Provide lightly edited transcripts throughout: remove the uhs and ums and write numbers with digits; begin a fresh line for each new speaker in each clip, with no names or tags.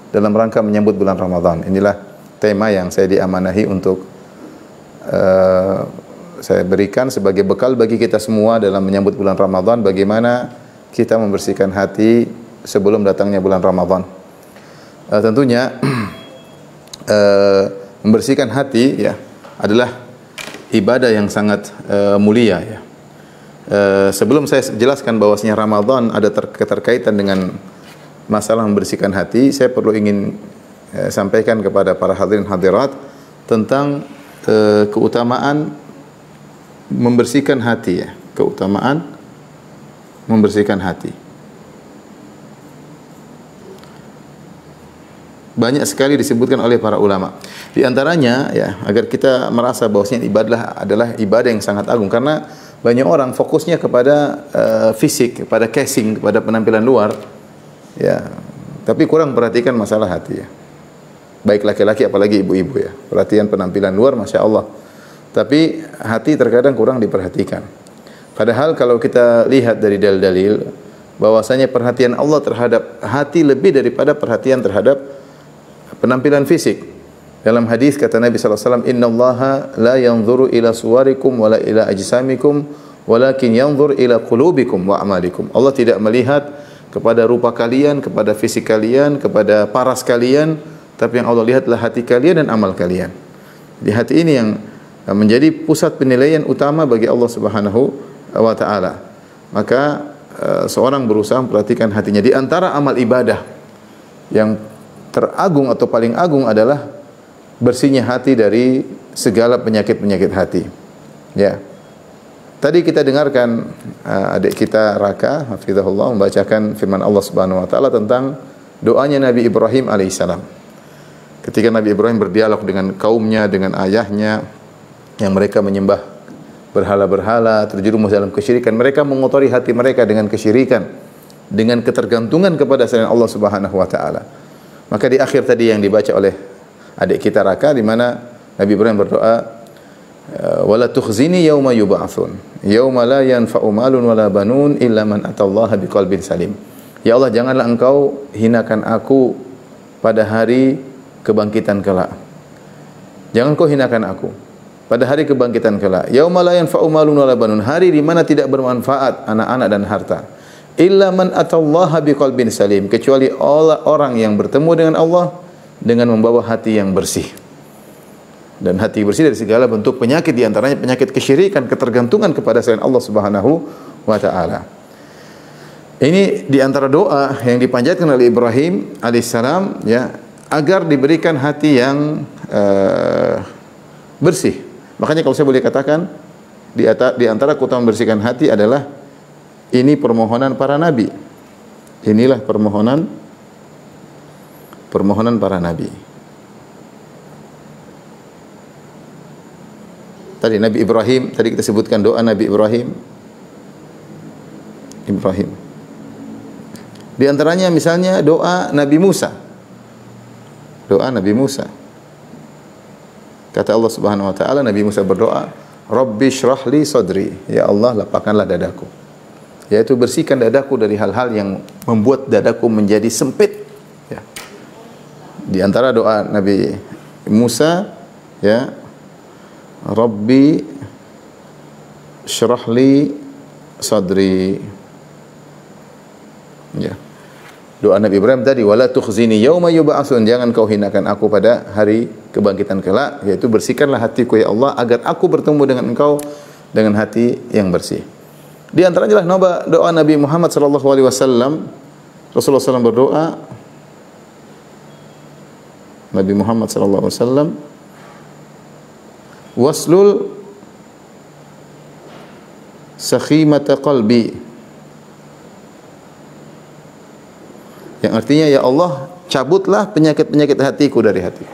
dalam rangka menyambut bulan Ramadan. Inilah tema yang saya diamanahi untuk saya berikan sebagai bekal bagi kita semua dalam menyambut bulan Ramadan, bagaimana kita membersihkan hati sebelum datangnya bulan Ramadan. Tentunya membersihkan hati ya adalah ibadah yang sangat mulia ya. Sebelum saya jelaskan bahwasanya Ramadan ada keterkaitan dengan masalah membersihkan hati, saya perlu ingin sampaikan kepada para hadirin hadirat tentang keutamaan membersihkan hati ya, keutamaan membersihkan hati. Banyak sekali disebutkan oleh para ulama. Di antaranya ya, agar kita merasa bahwasanya ibadah adalah ibadah yang sangat agung, karena banyak orang fokusnya kepada fisik, kepada casing, kepada penampilan luar ya, tapi kurang perhatikan masalah hati ya. Baik laki-laki apalagi ibu-ibu ya. Perhatian penampilan luar Masya Allah, tapi hati terkadang kurang diperhatikan. Padahal kalau kita lihat dari dalil-dalil bahwasanya perhatian Allah terhadap hati lebih daripada perhatian terhadap penampilan fisik. Dalam hadis kata Nabi SAW, Innallaha la yanzuru ila suwarikum wala ila ajsamikum walakin yanzur ila qulubikum wa amalikum. Allah tidak melihat kepada rupa kalian, kepada fisik kalian, kepada paras kalian, tapi yang Allah lihatlah hati kalian dan amal kalian. Di hati ini yang menjadi pusat penilaian utama bagi Allah Subhanahu wa taala. Maka seorang berusaha memperhatikan hatinya. Di antara amal ibadah yang teragung atau paling agung adalah bersihnya hati dari segala penyakit-penyakit hati. Ya. Tadi kita dengarkan adik kita Raka hafizahullah membacakan firman Allah Subhanahu wa taala tentang doanya Nabi Ibrahim alaihissalam. Ketika Nabi Ibrahim berdialog dengan kaumnya, dengan ayahnya yang mereka menyembah berhala-berhala, terjerumus dalam kesyirikan, mereka mengotori hati mereka dengan kesyirikan, dengan ketergantungan kepada selain Allah Subhanahu wa taala. Maka di akhir tadi yang dibaca oleh adik kita Raka, di mana Nabi Ibrahim berdoa, wala tukhzini yauma yub'atsun yauma la yanfa'u malun wala banun illa man atallaha biqalbin salim. Ya Allah, janganlah engkau hinakan aku pada hari kebangkitan kelak. Jangan kau hinakan aku pada hari kebangkitan kelak. Yauma la yanfa'u malun wala banun, hari di mana tidak bermanfaat anak-anak dan harta. Illa man atallaha biqalbin salim, kecuali orang yang bertemu dengan Allah dengan membawa hati yang bersih. Dan hati bersih dari segala bentuk penyakit, di antaranya penyakit kesyirikan, ketergantungan kepada selain Allah Subhanahu wa taala. Ini di antara doa yang dipanjatkan oleh Ibrahim alaihissalam ya, agar diberikan hati yang bersih. Makanya kalau saya boleh katakan, di antara keutamaan membersihkan hati adalah ini permohonan para nabi. Inilah permohonan para nabi. Tadi Nabi Ibrahim, tadi kita sebutkan doa Nabi Ibrahim. Di antaranya misalnya doa Nabi Musa. Doa Nabi Musa. Kata Allah Subhanahu wa taala, Nabi Musa berdoa, Rabbi shrah li sadri, ya Allah lapangkanlah dadaku. Yaitu bersihkan dadaku dari hal-hal yang membuat dadaku menjadi sempit. Ya. Di antara doa Nabi Musa, ya, Rabbi shrah li sadri. Ya. Doa Nabi Ibrahim tadi, wala tukhzini yauma yub'atsun, jangan kau hinakan aku pada hari kebangkitan kelak, yaitu bersihkanlah hatiku ya Allah agar aku bertemu dengan engkau dengan hati yang bersih. Di antaranya adalah doa Nabi Muhammad sallallahu alaihi wasallam. Rasulullah SAW berdoa, Nabi Muhammad sallallahu alaihi wasallam, waslul sakhimata qalbi, yang artinya ya Allah cabutlah penyakit-penyakit hatiku dari hati.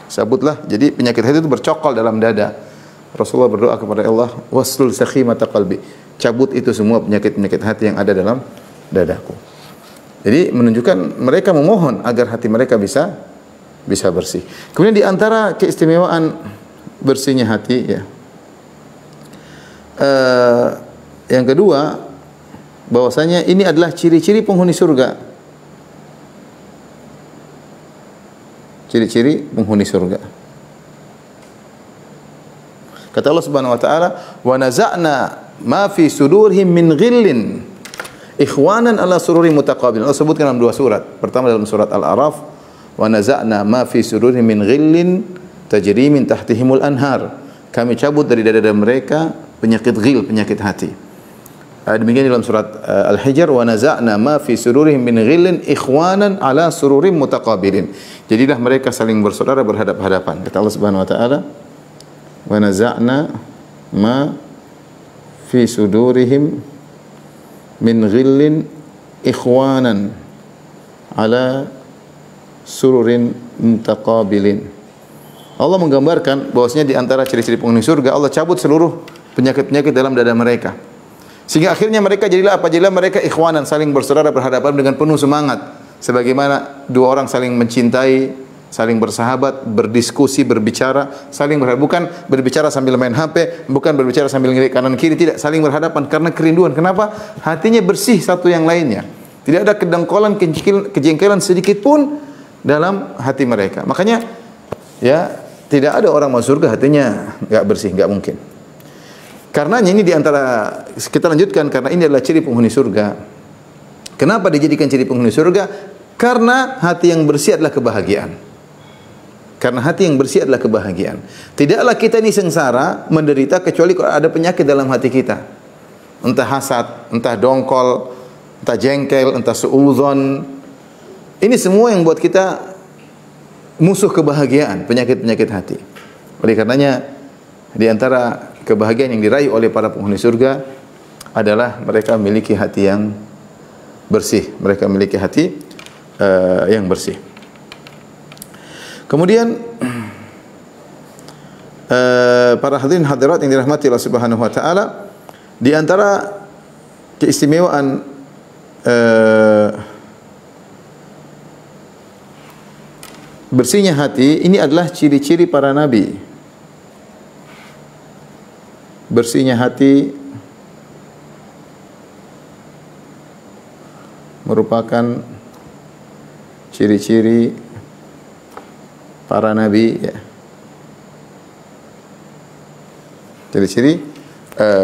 Cabutlah, jadi penyakit hati itu bercokol dalam dada. Rasulullah berdoa kepada Allah, waslul sakhimata qalbi, cabut itu semua penyakit-penyakit hati yang ada dalam dadaku. Jadi menunjukkan mereka memohon agar hati mereka bisa bersih. Kemudian di antara keistimewaan bersihnya hati ya, yang kedua, bahwasanya ini adalah ciri-ciri penghuni surga. ciri-ciri penghuni surga. Kata Allah Subhanahu wa taala, "Wa naza'na ma fi sudurihim min ghillin ikhwanan ala sururin mutaqabilin." Allah sebutkan dalam dua surat. Pertama dalam surat Al-A'raf, "Wa naza'na ma fi sudurihim min ghillin tajri min tahtihimul anhar." Kami cabut dari dada mereka penyakit ghil, penyakit hati. Demikian dalam surat Al-Hijr, "Wa naza'na ma fi sudurihim min ghillin ikhwanan ala sururin mutaqabilin." Jadilah mereka saling bersaudara berhadap-hadapan. Kata Allah Subhanahu wa taala, "Wa naza'na ma fi sudurihim min ghillin ikhwanan ala sururin mutaqabilin." Allah menggambarkan bahwasanya di antara ciri-ciri penghuni surga, Allah cabut seluruh penyakit-penyakit dalam dada mereka. Sehingga akhirnya mereka jadilah apa? Jadilah mereka ikhwanan, saling bersaudara berhadapan dengan penuh semangat. Sebagaimana dua orang saling mencintai, saling bersahabat, berdiskusi, berbicara, saling berhadapan. Bukan berbicara sambil main HP, bukan berbicara sambil ngelirik kanan kiri, tidak, saling berhadapan karena kerinduan. Kenapa? Hatinya bersih satu yang lainnya. Tidak ada kedengkolan, kejengkelan sedikit pun dalam hati mereka. Makanya ya, tidak ada orang masuk surga hatinya enggak bersih, enggak mungkin. Karenanya ini di antara, kita lanjutkan, karena ini adalah ciri penghuni surga. Kenapa dijadikan ciri penghuni surga? Karena hati yang bersih adalah kebahagiaan. Karena hati yang bersih adalah kebahagiaan. Tidaklah kita ini sengsara, menderita, kecuali kalau ada penyakit dalam hati kita. Entah hasad, entah dongkol, entah jengkel, entah suudzon. Ini semua yang buat kita musuh kebahagiaan, penyakit-penyakit hati. Oleh karenanya, di antara kebahagiaan yang diraih oleh para penghuni surga adalah mereka memiliki hati yang bersih. Mereka memiliki hati yang bersih. Kemudian para hadirin hadirat yang dirahmati Allah Subhanahu wa taala, di antara keistimewaan bersihnya hati ini adalah ciri-ciri para nabi. Bersihnya hati merupakan ciri-ciri para nabi, ya. Ciri-ciri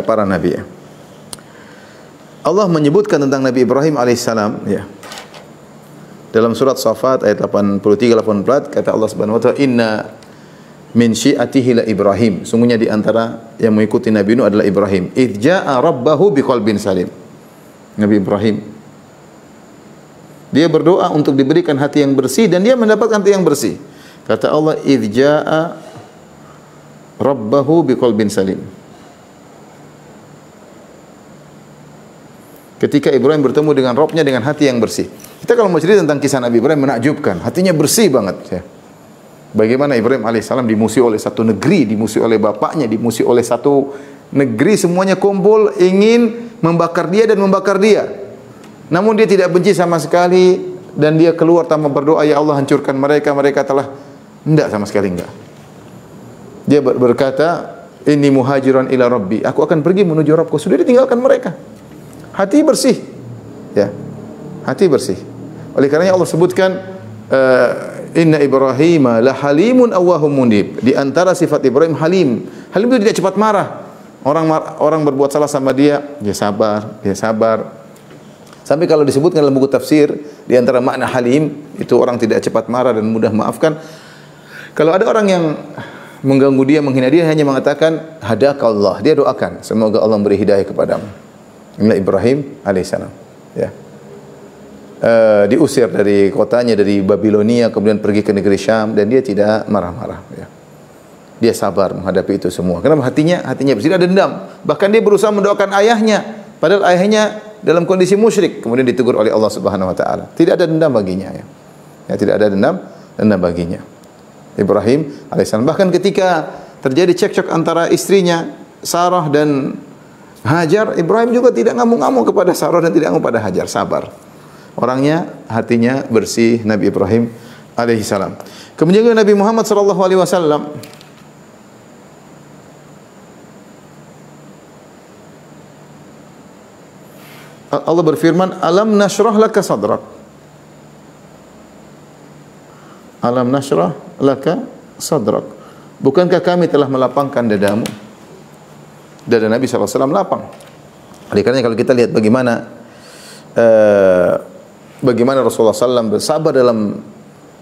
para nabi, ya. Allah menyebutkan tentang Nabi Ibrahim alaihissalam, ya. Dalam surat Shafat ayat 83-84 kata Allah Subhanahu wa taala, "Inna min syi'atihi la Ibrahim." Sungguhnya di antara yang mengikuti Nabi Nuh adalah Ibrahim. "Idz jaa'a rabbahu biqalbin salim." Nabi Ibrahim, dia berdoa untuk diberikan hati yang bersih dan dia mendapatkan hati yang bersih. Kata Allah, "Idz jaa'a rabbahu biqalbin salim." Ketika Ibrahim bertemu dengan Rabbnya dengan hati yang bersih. Kita kalau mau cerita tentang kisah Nabi Ibrahim menakjubkan, hatinya bersih banget, ya. Bagaimana Ibrahim alaihissalam dimusuhi oleh satu negeri, dimusuhi oleh bapaknya, dimusuhi oleh satu negeri, semuanya kumpul ingin membakar dia dan membakar dia. Namun dia tidak benci sama sekali dan dia keluar tanpa berdoa, "Ya Allah, hancurkan mereka, mereka telah..." Enggak, sama sekali enggak. Dia berkata, "Inni muhajiran ila Rabbi." Aku akan pergi menuju Rabbku. Sudah ditinggalkan mereka. Hati bersih, ya. Hati bersih. Oleh karenanya Allah sebutkan, "Inna Ibrahim la halimun awwahum munib." Di antara sifat Ibrahim halim. Halim itu tidak cepat marah. Orang berbuat salah sama dia, dia sabar, dia sabar. Sampai kalau disebutkan dalam buku tafsir, di antara makna halim itu orang tidak cepat marah dan mudah maafkan. Kalau ada orang yang mengganggu dia, menghina dia, hanya mengatakan, "Hadakallah." Dia doakan, semoga Allah beri hidayah kepadamu. Inilah Ibrahim alaihissalam, ya. Diusir dari kotanya, dari Babilonia, kemudian pergi ke negeri Syam, dan dia tidak marah-marah, ya. Dia sabar menghadapi itu semua. Karena hatinya bersih, tidak dendam. Bahkan dia berusaha mendoakan ayahnya, padahal ayahnya dalam kondisi musyrik, kemudian ditegur oleh Allah Subhanahu wa taala. Tidak ada dendam baginya, ya. Ya, tidak ada dendam baginya. Ibrahim alaihissalam. Bahkan ketika terjadi cekcok antara istrinya Sarah dan Hajar, Ibrahim juga tidak ngamuk-ngamuk kepada Sarah dan tidak ngamuk pada Hajar, sabar. Orangnya, hatinya bersih, Nabi Ibrahim alaihissalam. Kemudian juga Nabi Muhammad sallallahu alaihi wasallam, Allah berfirman, "Alam nashrah laka sadrak Alam nashrah laka sadrak. Bukankah kami telah melapangkan dadamu? Dada Nabi SAW lapang. Oleh karena kalau kita lihat bagaimana Rasulullah SAW bersabar dalam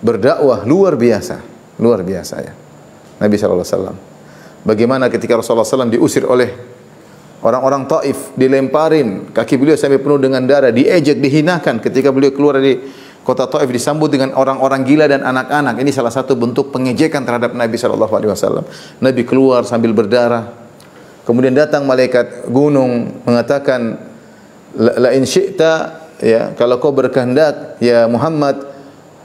berdakwah, luar biasa ya. Nabi SAW. Bagaimana ketika Rasulullah SAW diusir oleh orang-orang Taif, dilemparin, kaki beliau sampai penuh dengan darah, diejek, dihinakan ketika beliau keluar dari kota Taif, disambut dengan orang-orang gila dan anak-anak. Ini salah satu bentuk pengejekan terhadap Nabi SAW. Nabi keluar sambil berdarah. Kemudian datang malaikat gunung mengatakan, la in syi'ta, ya, kalau kau berkehendak ya Muhammad,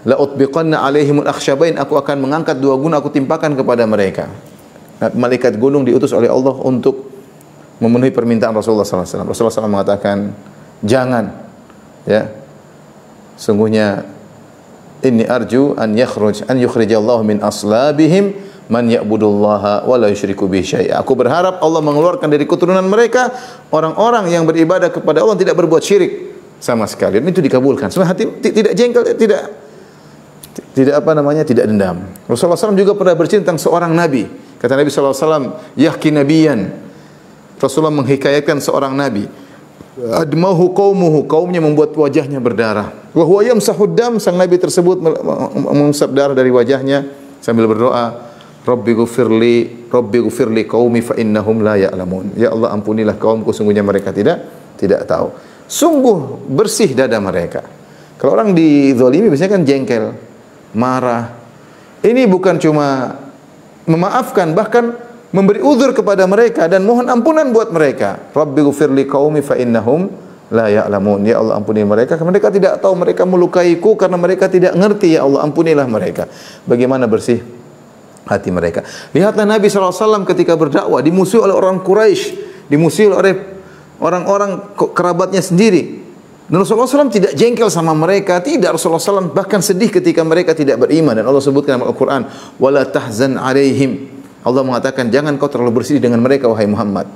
la utbiqanna alaihimul akhsyabain, aku akan mengangkat dua gunung, aku timpakan kepada mereka. Malaikat gunung diutus oleh Allah untuk memenuhi permintaan Rasulullah SAW. Rasulullah SAW mengatakan, jangan, ya, sungguhnya inni arju an yukhrijallahu min aslabihim man ya'budullaha wa la yusyriku bihi syai'a. Aku berharap Allah mengeluarkan dari keturunan mereka orang-orang yang beribadah kepada Allah, tidak berbuat syirik sama sekali. Dan itu dikabulkan. Sebenarnya hati tidak jengkel, tidak dendam. Rasulullah SAW juga pernah bercerita tentang seorang nabi. Kata Nabi SAW, yahki nabiyan. Rasulullah menghikayatkan seorang nabi. Admahu qaumuhu, kaumnya membuat wajahnya berdarah. Wa huwa yamsahud dam, sang nabi tersebut mengusap darah dari wajahnya sambil berdoa, Rabbi ghfirli qaumi fa innahum la ya'lamun. Ya Allah, ampunilah kaumku, sungguhnya mereka tidak tahu. Sungguh bersih dada mereka. Kalau orang dizalimi biasanya kan jengkel, marah. Ini bukan cuma memaafkan, bahkan memberi uzur kepada mereka dan mohon ampunan buat mereka. Rabbi ghfirli qaumi fa innahum la ya'lamun. Ya Allah, ampuni mereka karena mereka tidak tahu, mereka melukaiku karena mereka tidak ngerti. Ya Allah, ampunilah mereka. Bagaimana bersih hati mereka. Lihatlah Nabi SAW ketika berdakwah dimusuhi oleh orang Quraisy, dimusuhi oleh orang-orang kerabatnya sendiri. Dan Rasulullah SAW tidak jengkel sama mereka, tidak. Rasulullah SAW bahkan sedih ketika mereka tidak beriman. Dan Allah sebutkan dalam Al-Quran, wala tahzan alaihim. Allah mengatakan, jangan kau terlalu bersedih dengan mereka, wahai Muhammad.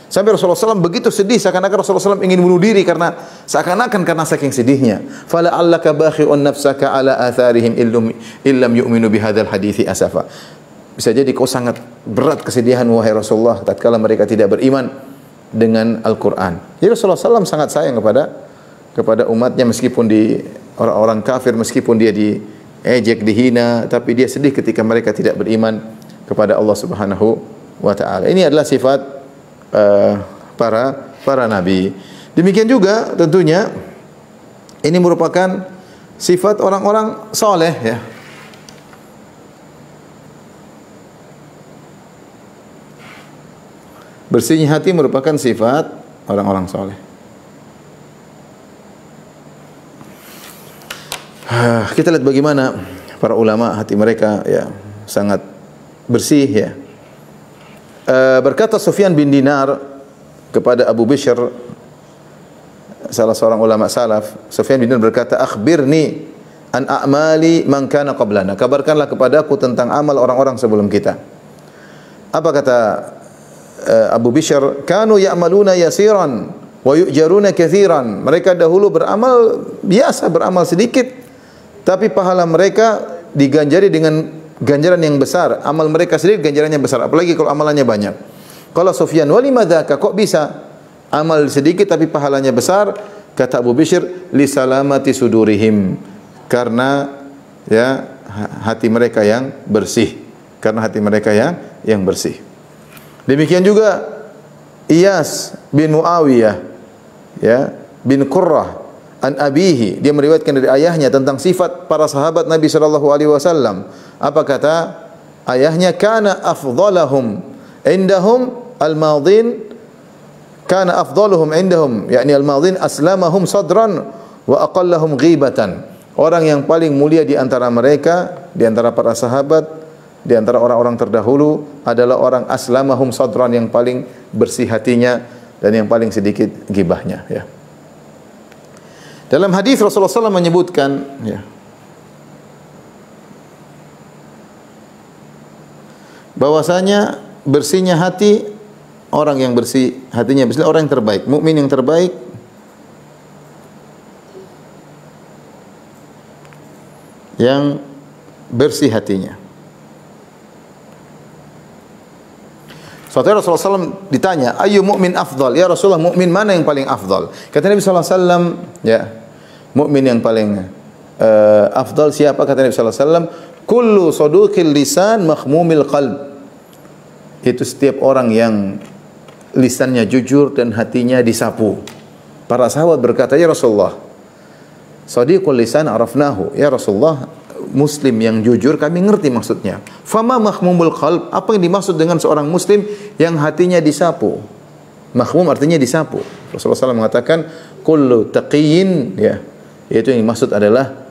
Sampai Rasulullah SAW begitu sedih, seakan-akan Rasulullah SAW ingin bunuh diri karena saking sedihnya. Fala allaka bakhi'un nafsaka ala atharihim illam yu'minu bihadzal hadithi asafa. Bisa jadi kau sangat berat kesedihan wahai Rasulullah tatkala mereka tidak beriman dengan Al-Quran. Jadi Rasulullah SAW sangat sayang kepada umatnya, meskipun di orang-orang kafir, meskipun dia diejek, dihina, tapi dia sedih ketika mereka tidak beriman kepada Allah Subhanahu wa taala. Ini adalah sifat para nabi. Demikian juga tentunya ini merupakan sifat orang-orang saleh, ya. Bersihnya hati merupakan sifat orang-orang saleh. Kita lihat bagaimana para ulama hati mereka ya sangat bersih, ya. Berkata Sufyan bin Dinar kepada Abu Bishr, salah seorang ulama salaf, Sufyan bin Dinar berkata, "Akhbirni an a'mali man kana qablana." Kabarkanlah kepadaku tentang amal orang-orang sebelum kita. Apa kata Abu Bishr? "Kanu ya'maluna yasiran wa yu'jaruna katsiran." Mereka dahulu beramal biasa, beramal sedikit, tapi pahala mereka diganjari dengan ganjaran yang besar. Amal mereka sedikit, ganjarannya besar. Apalagi kalau amalannya banyak. Kalau Sufyan, "Walimadzaka?" Kok bisa amal sedikit tapi pahalanya besar? Kata Abu Bishr, "Li salamati sudurihim." Karena ya hati mereka yang bersih. Karena hati mereka yang bersih. Demikian juga Iyas bin Muawiyah, ya, bin Qurrah an abihi, dia meriwayatkan dari ayahnya tentang sifat para sahabat Nabi sallallahu alaihi wasallam. Apa kata ayahnya? Kana afdhalahum indahum al-madin, kana afdhaluhum indahum, yakni al-madin aslamahum sadran wa aqallahum ghibatan. Orang yang paling mulia di antara mereka, di antara para sahabat, di antara orang-orang terdahulu adalah orang aslamahum sadran, yang paling bersih hatinya dan yang paling sedikit gibahnya, ya. Dalam hadis Rasulullah SAW menyebutkan, ya, bahwasanya bersihnya hati, orang yang bersih hatinya bersih, orang yang terbaik, mukmin yang terbaik yang bersih hatinya. Suatu hari Rasulullah SAW ditanya, ayu mu'min afdal? Ya Rasulullah, mu'min mana yang paling afdal? Kata Nabi SAW, ya, mu'min yang paling afdal siapa? Kata Nabi SAW, kullu saduqil lisan makhmumil qalb. Itu setiap orang yang lisannya jujur dan hatinya disapu. Para sahabat berkata, ya Rasulullah, sadiqul lisan arafnahu. Ya Rasulullah, muslim yang jujur kami ngerti maksudnya. Fama makhmumul qalb, apa yang dimaksud dengan seorang muslim yang hatinya disapu? Makhmum artinya disapu. Rasulullah SAW mengatakan kullu taqiyyin, ya, yaitu yang dimaksud adalah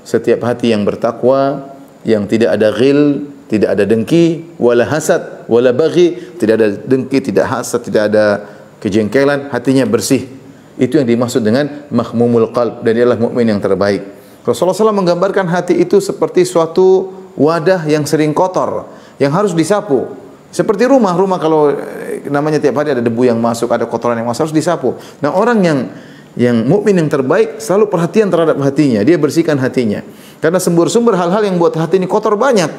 setiap hati yang bertakwa, yang tidak ada ghil, tidak ada dengki, wala hasad, wala baghi, tidak ada dengki, tidak hasad, tidak ada kejengkelan, hatinya bersih. Itu yang dimaksud dengan makhmumul qalb, dan dia adalah mukmin yang terbaik. Rasulullah SAW menggambarkan hati itu seperti suatu wadah yang sering kotor, yang harus disapu. Seperti rumah kalau namanya tiap hari ada debu yang masuk, ada kotoran yang masuk, harus disapu. Nah, orang yang mukmin yang terbaik selalu perhatian terhadap hatinya, dia bersihkan hatinya. Karena sumber-sumber hal-hal yang buat hati ini kotor banyak.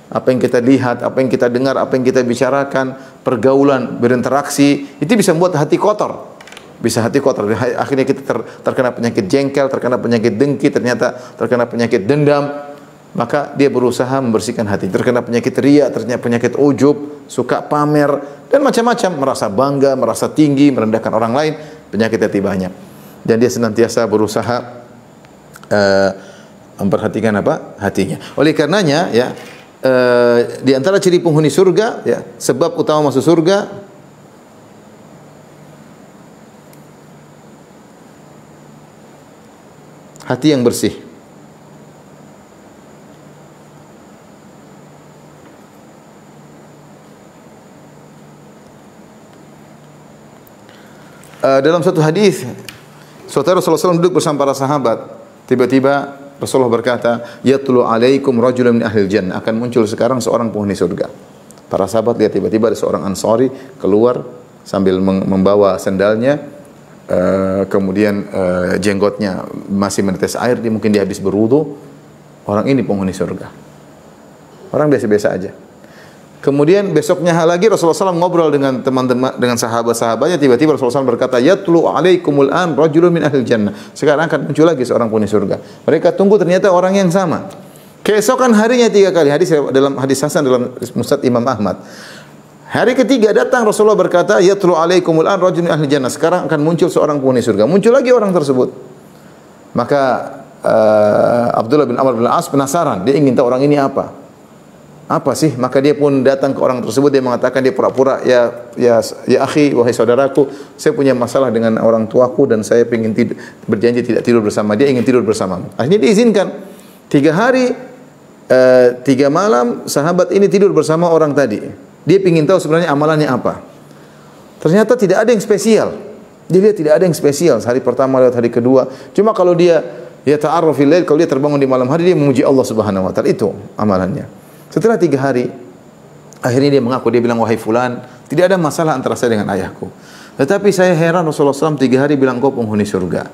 Apa yang kita lihat, apa yang kita dengar, apa yang kita bicarakan, pergaulan, berinteraksi, itu bisa membuat hati kotor. Bisa hati kotor, akhirnya kita terkena penyakit jengkel, terkena penyakit dengki, ternyata terkena penyakit dendam. Maka dia berusaha membersihkan hati. Terkena penyakit riya, terkena penyakit ujub, suka pamer, dan macam-macam, merasa bangga, merasa tinggi, merendahkan orang lain, penyakit hati banyak. Dan dia senantiasa berusaha memperhatikan apa? Hatinya. Oleh karenanya, ya, di antara ciri penghuni surga, ya, sebab utama masuk surga, hati yang bersih. Dalam satu hadis, suatu Rasulullah SAW duduk bersama para sahabat. Tiba-tiba Rasulullah berkata, "Yatlu alaikum rajulun min ahlil jannah." Akan muncul sekarang seorang penghuni surga. Para sahabat lihat tiba-tiba ada seorang Ansari keluar sambil membawa sendalnya. Kemudian jenggotnya masih menetes air, mungkin dia habis berwudu. Orang ini penghuni surga. Orang biasa-biasa aja. Kemudian besoknya lagi Rasulullah SAW ngobrol dengan teman-teman, dengan sahabat-sahabatnya. Tiba-tiba Rasulullah SAW berkata, "Yatlu alaikumul an rajulun min ahlil jannah." Sekarang akan muncul lagi seorang penghuni surga. Mereka tunggu, ternyata orang yang sama. Keesokan harinya 3 kali. Dalam hadis hasan dalam Musnad Imam Ahmad. Hari ketiga datang Rasulullah berkata, "Yatlu alaikumul an rajulun min ahlil jannah." Sekarang akan muncul seorang penghuni surga. Muncul lagi orang tersebut. Maka Abdullah bin Amr bin As penasaran, dia ingin tahu orang ini apa. Apa sih? Maka dia pun datang ke orang tersebut, dia mengatakan, dia pura-pura, ya akhi, wahai saudaraku, saya punya masalah dengan orang tuaku dan saya ingin berjanji tidak tidur bersama dia, ingin tidur bersamamu. Akhirnya diizinkan. 3 hari 3 malam sahabat ini tidur bersama orang tadi. Dia ingin tahu sebenarnya amalannya apa. Ternyata tidak ada yang spesial. Dia lihat tidak ada yang spesial. Hari pertama lewat hari kedua. Cuma kalau dia ta'arruf fil lail, kalau dia terbangun di malam hari, dia memuji Allah Subhanahu wa taala. Itu amalannya. Setelah 3 hari, akhirnya dia mengaku, dia bilang, "Wahai fulan, tidak ada masalah antara saya dengan ayahku. Tetapi saya heran Rasulullah SAW 3 hari bilang kau penghuni surga.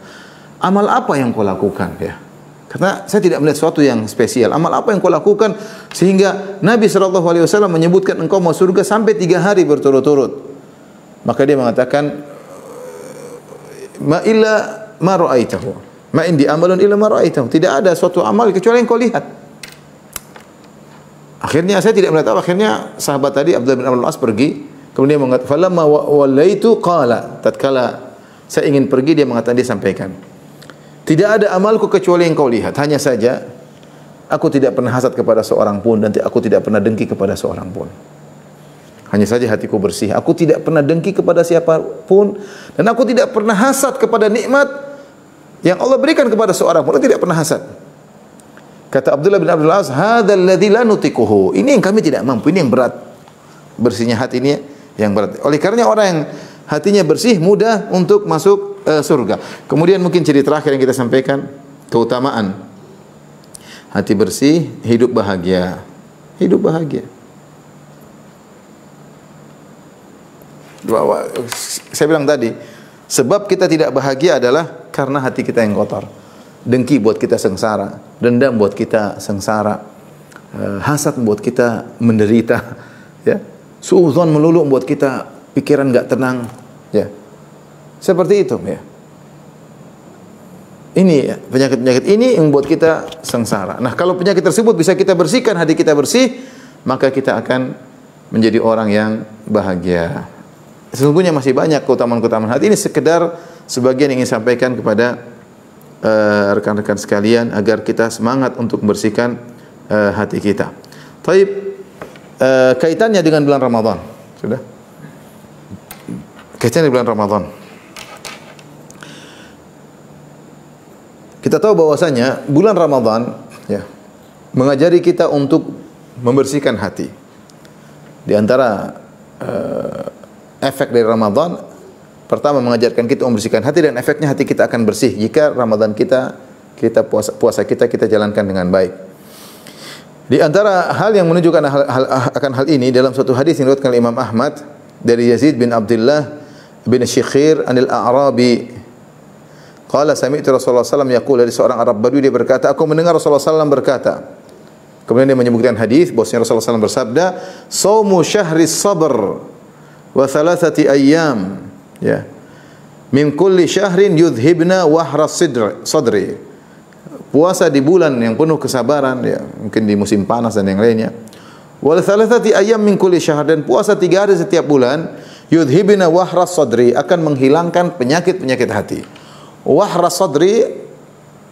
Amal apa yang kau lakukan?" Ya. Karena saya tidak melihat sesuatu yang spesial. Amal apa yang kau lakukan sehingga Nabi SAW menyebutkan engkau mau surga sampai 3 hari berturut-turut. Maka dia mengatakan, "Ma illa ma ra'aitahu. Ma indi amalun illa ma ra'aitahu." Tidak ada suatu amal kecuali yang kau lihat. Akhirnya saya tidak melihat apa. Akhirnya sahabat tadi Abdullah bin Amr bin As pergi. Kemudian dia mengatakan, "Falamma wallaitu qala." Tatkala saya ingin pergi, dia mengatakan, dia sampaikan, "Tidak ada amalku kecuali yang kau lihat. Hanya saja aku tidak pernah hasad kepada seorang pun dan aku tidak pernah dengki kepada seorang pun. Hanya saja hatiku bersih. Aku tidak pernah dengki kepada siapapun dan aku tidak pernah hasad kepada nikmat yang Allah berikan kepada seorang pun. Aku tidak pernah hasad." Kata Abdullah bin Abdul Aziz, "Hadzal ladzi la nutiquhu." Ini yang kami tidak mampu, ini yang berat. Bersihnya hati ini yang berat. Oleh karena orang yang hatinya bersih mudah untuk masuk surga. Kemudian mungkin ciri terakhir yang kita sampaikan, keutamaan hati bersih, hidup bahagia. Hidup bahagia. Saya bilang tadi, sebab kita tidak bahagia adalah karena hati kita yang kotor. Dengki buat kita sengsara, dendam buat kita sengsara, hasad membuat kita menderita, ya. Suudzon melulu membuat kita pikiran enggak tenang, ya. Seperti itu, ya. Ini ya, penyakit-penyakit ini yang membuat kita sengsara. Nah, kalau penyakit tersebut bisa kita bersihkan, hati kita bersih, maka kita akan menjadi orang yang bahagia. Sesungguhnya masih banyak keutamaan-keutamaan hati. Ini sekedar sebagian yang ingin sampaikan kepada rekan-rekan sekalian agar kita semangat untuk membersihkan hati kita. Taib, kaitannya dengan bulan Ramadan. Sudah? Kaitannya dengan bulan Ramadan. Kita tahu bahwasanya bulan Ramadan ya mengajari kita untuk membersihkan hati. Di antara efek dari Ramadan, pertama mengajarkan kita membersihkan hati, dan efeknya hati kita akan bersih jika Ramadan kita puasa kita jalankan dengan baik. Di antara hal yang menunjukkan akan hal ini dalam suatu hadis yang diriwayatkan oleh Imam Ahmad dari Yazid bin Abdullah bin Syikhir anil A'rabi. Qala sami'tu Rasulullah sallallahu alaihi wasallam yaqul, dari seorang Arab Badui dia berkata, aku mendengar Rasulullah sallallahu alaihi wasallam berkata. Kemudian dia menyebutkan hadis bahwasanya Rasulullah sallallahu alaihi wasallam bersabda, "Shaumu syahris sabr wa thalathati ayyam." Ya. Min kulli syahrin yudhibna wahras sadri. Puasa di bulan yang penuh kesabaran, ya, mungkin di musim panas dan yang lainnya. Wal thalathati ayyam min kulli syahr, dan puasa 3 hari setiap bulan, yudhibna wahras sadri, akan menghilangkan penyakit-penyakit hati. Wahrah sadri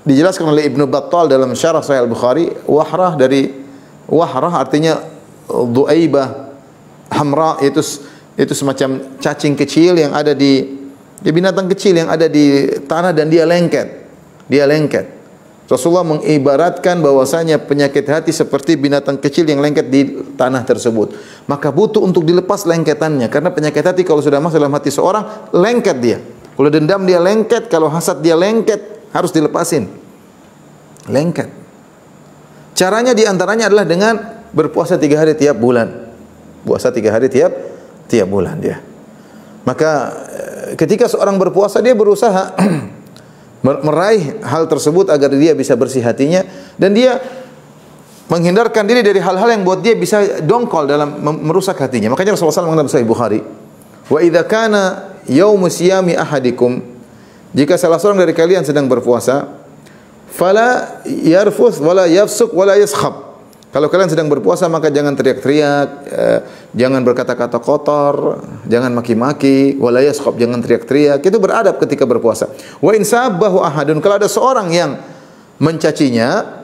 dijelaskan oleh Ibnu Battal dalam Syarah Sahih Al-Bukhari. Wahrah dari wahrah artinya du'aibah hamra, itu semacam cacing kecil yang ada di binatang kecil yang ada di tanah dan dia lengket. Dia lengket. Rasulullah mengibaratkan bahwasanya penyakit hati seperti binatang kecil yang lengket di tanah tersebut. Maka butuh untuk dilepas lengketannya, karena penyakit hati kalau sudah masuk dalam hati seorang, lengket dia. Kalau dendam dia lengket, kalau hasad dia lengket, harus dilepasin. Lengket. Caranya diantaranya adalah dengan berpuasa 3 hari tiap bulan. Puasa 3 hari tiap bulan dia. Maka ketika seorang berpuasa, dia berusaha meraih hal tersebut agar dia bisa bersih hatinya, dan dia menghindarkan diri dari hal-hal yang buat dia bisa dongkol dalam merusak hatinya. Makanya Rasulullah SAW mengatakan Sahih Bukhari, wa idza kana yaumu siyami ahadikum, jika salah seorang dari kalian sedang berpuasa, fala yarfuth wala yafsuk wala yaskhab. Kalau kalian sedang berpuasa maka jangan teriak-teriak, jangan berkata-kata kotor, jangan maki-maki, wala yaskhab, jangan teriak-teriak. Itu beradab ketika berpuasa. Wa in sabbahu ahadun, kalau ada seorang yang mencacinya,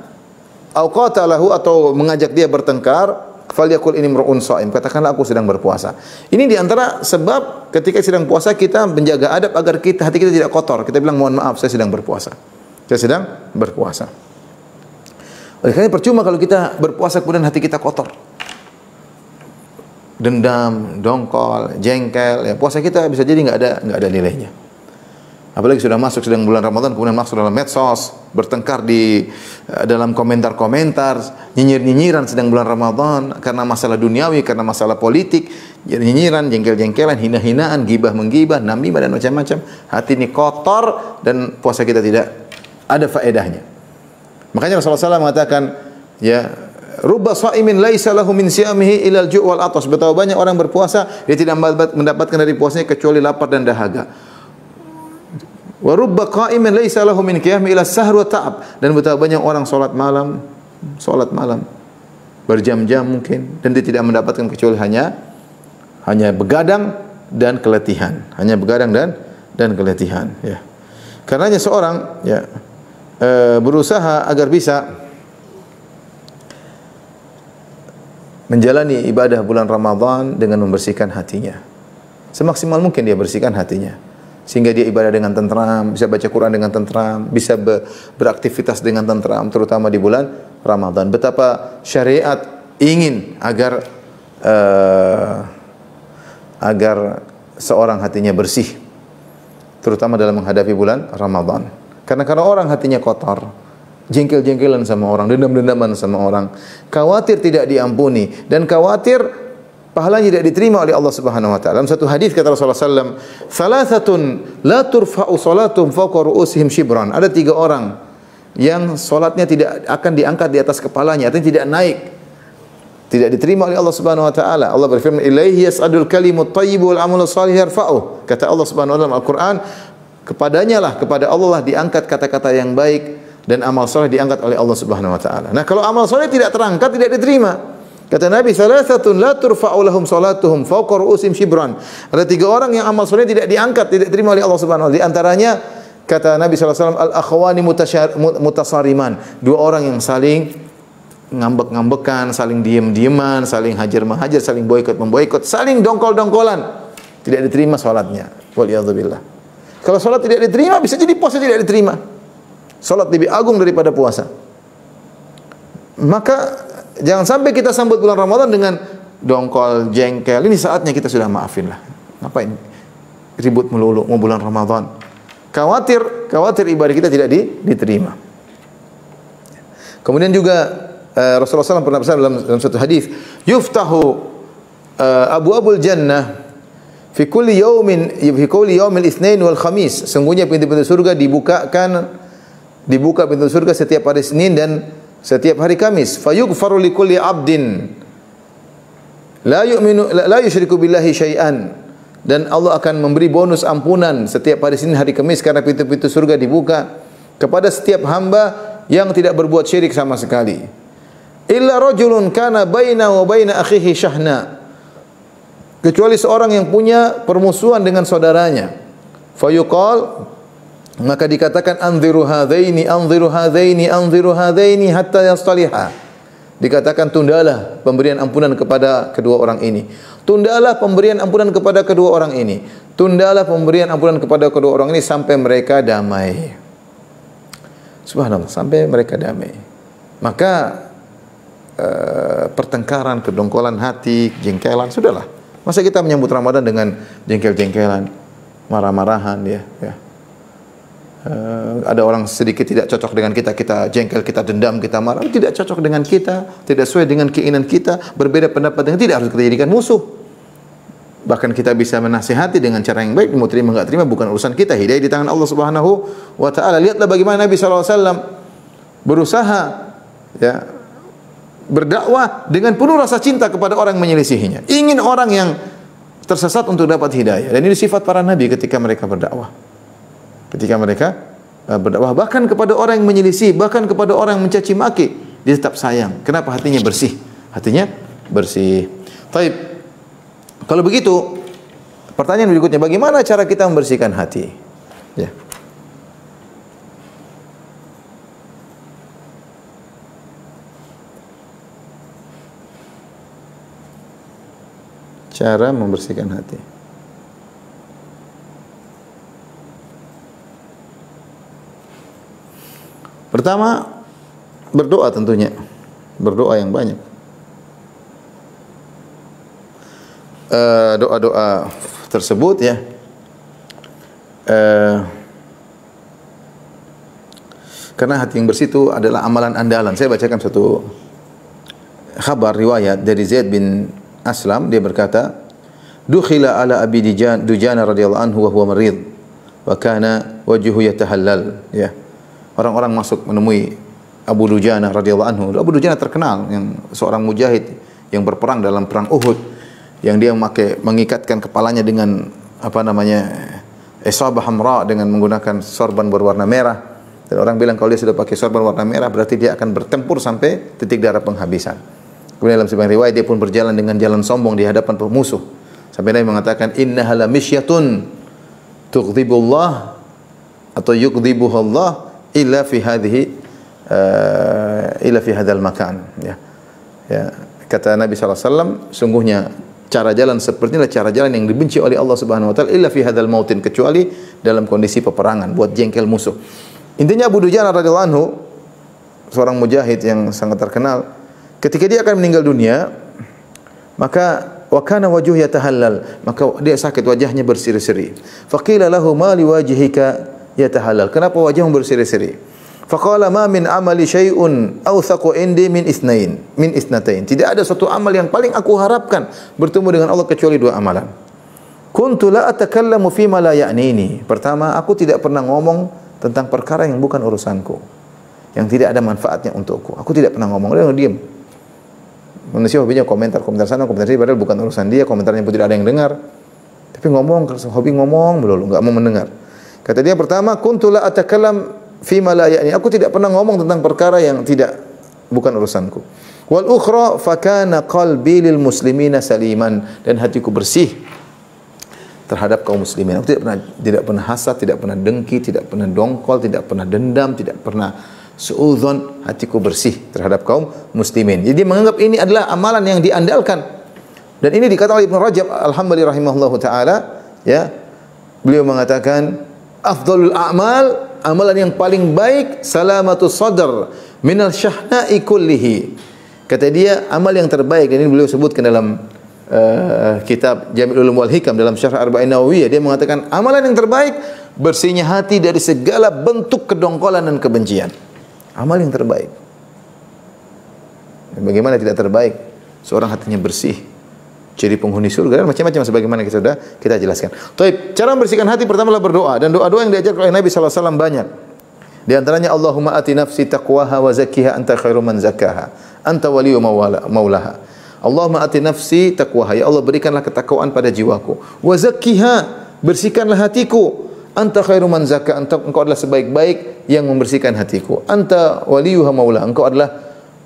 au qatalahu, atau mengajak dia bertengkar, falyakul ini mru'un shaim, katakanlah aku sedang berpuasa. Ini diantara sebab ketika sedang puasa kita menjaga adab agar hati kita tidak kotor. Kita bilang mohon maaf, saya sedang berpuasa. Saya sedang berpuasa. Oleh karena percuma kalau kita berpuasa kemudian hati kita kotor. Dendam, dongkol, jengkel, ya puasa kita bisa jadi enggak ada nilainya. Apalagi sudah masuk sedang bulan Ramadan kemudian masuk dalam medsos, bertengkar di dalam komentar-komentar, nyinyir-nyinyiran sedang bulan Ramadan karena masalah duniawi, karena masalah politik, nyinyiran, jengkel-jengkelan, hina-hinaan, gibah-menggibah, namimah dan macam-macam. Hati ini kotor dan puasa kita tidak ada faedahnya. Makanya Rasulullah SAW mengatakan, ya, rubba sha'imin laisa lahu min siyamihi ilal ju' wal atas. Betapa banyak orang berpuasa dia tidak mendapatkan dari puasanya kecuali lapar dan dahaga. Wa rubba qa'imin laisa lahu min qiyami ila sahr wa ta'ab. Dan betapa banyak orang salat malam berjam-jam mungkin, dan dia tidak mendapatkan kecuali hanya begadang dan keletihan. Hanya begadang dan keletihan, ya. Karenanya seorang, ya, berusaha agar bisa menjalani ibadah bulan Ramadan dengan membersihkan hatinya. Semaksimal mungkin dia bersihkan hatinya, sehingga dia ibadah dengan tentram, bisa baca Quran dengan tentram, bisa beraktivitas dengan tentram, terutama di bulan Ramadan. Betapa syariat ingin agar seorang hatinya bersih, terutama dalam menghadapi bulan Ramadan. Karena kalau orang hatinya kotor, jengkel-jengkelan sama orang, dendam-dendaman sama orang, khawatir tidak diampuni dan khawatir pahalanya tidak diterima oleh Allah Subhanahu wa taala. Dalam satu hadis kata Rasulullah sallallahu alaihi wasallam, "Thalathatun la turfa'u salatuhum fawqa ru'usihim shibran." Ada 3 orang yang salatnya tidak akan diangkat di atas kepalanya, artinya tidak naik tidak diterima oleh Allah Subhanahu wa taala. Allah berfirman, "Ilaihi yas'adul kalimut thayyibu wal 'amalus shalih yarfa'uh." Kata Allah Subhanahu wa taala dalam Al-Qur'an, kepadanya lah, kepada Allah lah diangkat kata-kata yang baik dan amal saleh diangkat oleh Allah Subhanahu wa taala. Nah, kalau amal saleh tidak terangkat, tidak diterima. Kata Nabi, "Salasatun la turfa'u lahum salatuhum fawqa ru'usim shibran." Ada 3 orang yang amal saleh tidak diangkat, tidak diterima oleh Allah Subhanahu wa taala. Di antaranya kata Nabi sallallahu alaihi wasallam, "Al-akhwani mutasariman." 2 orang yang saling ngambek-ngambekan, saling diem-dieman, saling hajar-menghajar, saling boikot-memboikot, saling dongkol-dongkolan. Tidak diterima salatnya. Waliyadzubillah. Kalau salat tidak diterima, bisa jadi puasa tidak diterima. Salat lebih agung daripada puasa. Maka jangan sampai kita sambut bulan Ramadan dengan dongkol, jengkel. Ini saatnya kita sudah maafin lah. Ngapain ribut melulu mau bulan Ramadan? Khawatir ibadah kita tidak diterima. Kemudian juga Rasulullah SAW pernah bersabda dalam satu hadis, "Yuftahu abwabul jannah fi kulli yaumil itsnain wal khamis." Sungguhnya pintu-pintu surga dibuka pintu surga setiap hari Senin dan setiap hari Kamis. Fayughfaru likulli 'abdin la yusyriku billahi syai'an. Dan Allah akan memberi bonus ampunan setiap hari Senin, hari Kamis, karena pintu-pintu surga dibuka kepada setiap hamba yang tidak berbuat syirik sama sekali. Illa rajulun kana bainahu wa baina akhihi syahna. Kecuali seorang yang punya permusuhan dengan saudaranya. Fayuqal, maka dikatakan anziru hadaini hatta yastaliha. Dikatakan tundalah pemberian ampunan kepada kedua orang ini. Tundalah pemberian ampunan kepada kedua orang ini. Tundalah pemberian ampunan kepada kedua orang ini sampai mereka damai. Subhanallah, sampai mereka damai. Maka pertengkaran, kedongkolan hati, jengkelan, sudahlah. Masa kita menyambut Ramadan dengan jengkel-jengkelan, marah-marahan, ya. Ada orang sedikit tidak cocok dengan kita, kita jengkel, kita dendam, kita marah, tidak cocok dengan kita, tidak sesuai dengan keinginan kita, berbeda pendapat dengan, tidak harus kita jadikan musuh. Bahkan kita bisa menasihati dengan cara yang baik, mau terima enggak terima bukan urusan kita, hidayah di tangan Allah Subhanahu wa taala. Lihatlah bagaimana Nabi sallallahu alaihi wasallam berusaha, ya, berdakwah dengan penuh rasa cinta kepada orang yang menyelisihinya. Ingin orang yang tersesat untuk dapat hidayah. Dan ini sifat para nabi ketika mereka berdakwah. Bahkan kepada orang yang menyelisih, bahkan kepada orang yang mencaci maki, dia tetap sayang. Kenapa? Hatinya bersih. Hatinya bersih. Taib. Kalau begitu, pertanyaan berikutnya, bagaimana cara kita membersihkan hati? Ya. Cara membersihkan hati. Pertama, berdoa tentunya. Berdoa yang banyak. Doa-doa tersebut, ya, karena hati yang bersih itu adalah amalan andalan. Saya bacakan satu khabar riwayat dari Zaid bin Aslam, dia berkata, "Dukhila ala Abi Dujana radhiyallahu anhu wa huwa marid wa kana wajhuhu yatahallal." Ya. Orang-orang masuk menemui Abu Dujana radhiyallahu anhu. Abu Dujana terkenal, yang seorang mujahid yang berperang dalam perang Uhud, yang dia mengikatkan kepalanya dengan isabah hamra, dengan menggunakan sorban berwarna merah. Dan orang bilang kalau dia sudah pakai sorban warna merah berarti dia akan bertempur sampai titik darah penghabisan. Kemudian dalam sebuah riwayat dia pun berjalan dengan jalan sombong di hadapan musuh. Sampai Nabi mengatakan, "Innaha lamisyatun tughdibullah atau yughdhibuhullah illa fi hadzal makan." Ya. Ya, kata Nabi sallallahu alaihi wasallam, sungguhnya cara jalan seperti inilah cara jalan yang dibenci oleh Allah Subhanahu wa taala, illa fi hadzal mautin, kecuali dalam kondisi peperangan, buat jengkel musuh. Intinya Abu Dujana radhiyallahu anhu, seorang mujahid yang sangat terkenal, ketika dia akan meninggal dunia, maka wa kana wajhuhu yatahallal, maka dia sakit, wajahnya berseri-seri. Faqila lahu ma li wajhika yatahallal, kenapa wajahmu berseri-seri? Faqala ma min amali syai'un awthaqu indi min isnatain. Tidak ada suatu amal yang paling aku harapkan bertemu dengan Allah kecuali 2 amalan. Kuntu la atakallamu fi ma la ya'nini. Pertama, aku tidak pernah ngomong tentang perkara yang bukan urusanku, yang tidak ada manfaatnya untukku. Aku tidak pernah ngomong, dia diam. Manusia hobinya komentar sana, komentar sini, padahal bukan urusan dia, komentarnya pun tidak ada yang dengar. Tapi ngomong, hobi ngomong melulu, enggak mau mendengar. Kata dia pertama, kuntu la atakallam fi ma la ya'ni. Aku tidak pernah ngomong tentang perkara yang bukan urusanku. Wal ukhra fa kana qalbi lil muslimina saliman, dan hatiku bersih terhadap kaum muslimin. Aku tidak pernah hasad, tidak pernah dengki, tidak pernah dongkol, tidak pernah dendam, tidak pernah suudzon. Hatiku bersih terhadap kaum muslimin. Jadi menganggap ini adalah amalan yang diandalkan. Dan ini dikatakan oleh Ibnu Rajab Al-Hambali rahimahullahu taala, ya. Beliau mengatakan afdhalul a'mal, amalan yang paling baik salamatus sadr minal syahna'i kullihi. Kata dia amal yang terbaik, dan ini beliau sebutkan dalam kitab Jami'ul Ulum wal Hikam dalam Syarh Arba'in Nawawiyah. Dia mengatakan amalan yang terbaik bersihnya hati dari segala bentuk kedongkolan dan kebencian. Amal yang terbaik. Dan bagaimana tidak terbaik? Seorang hatinya bersih, jadi penghuni surga, dan macam-macam sebagaimana kita jelaskan. Taib, cara membersihkan hati pertama adalah berdoa, dan doa-doa yang diajarkan oleh Nabi sallallahu alaihi wasallam banyak. Di antaranya Allahumma ati nafsi taqwaha wa zakkiha anta khairu man zakkaha anta waliyyu maulaha. Allahumma ati nafsi taqwaha, ya Allah berikanlah ketakwaan pada jiwaku. Wa zakkiha, bersihkanlah hatiku. Anta khairu man zakka, engkau adalah sebaik-baik yang membersihkan hatiku. Anta waliyuha maula, engkau adalah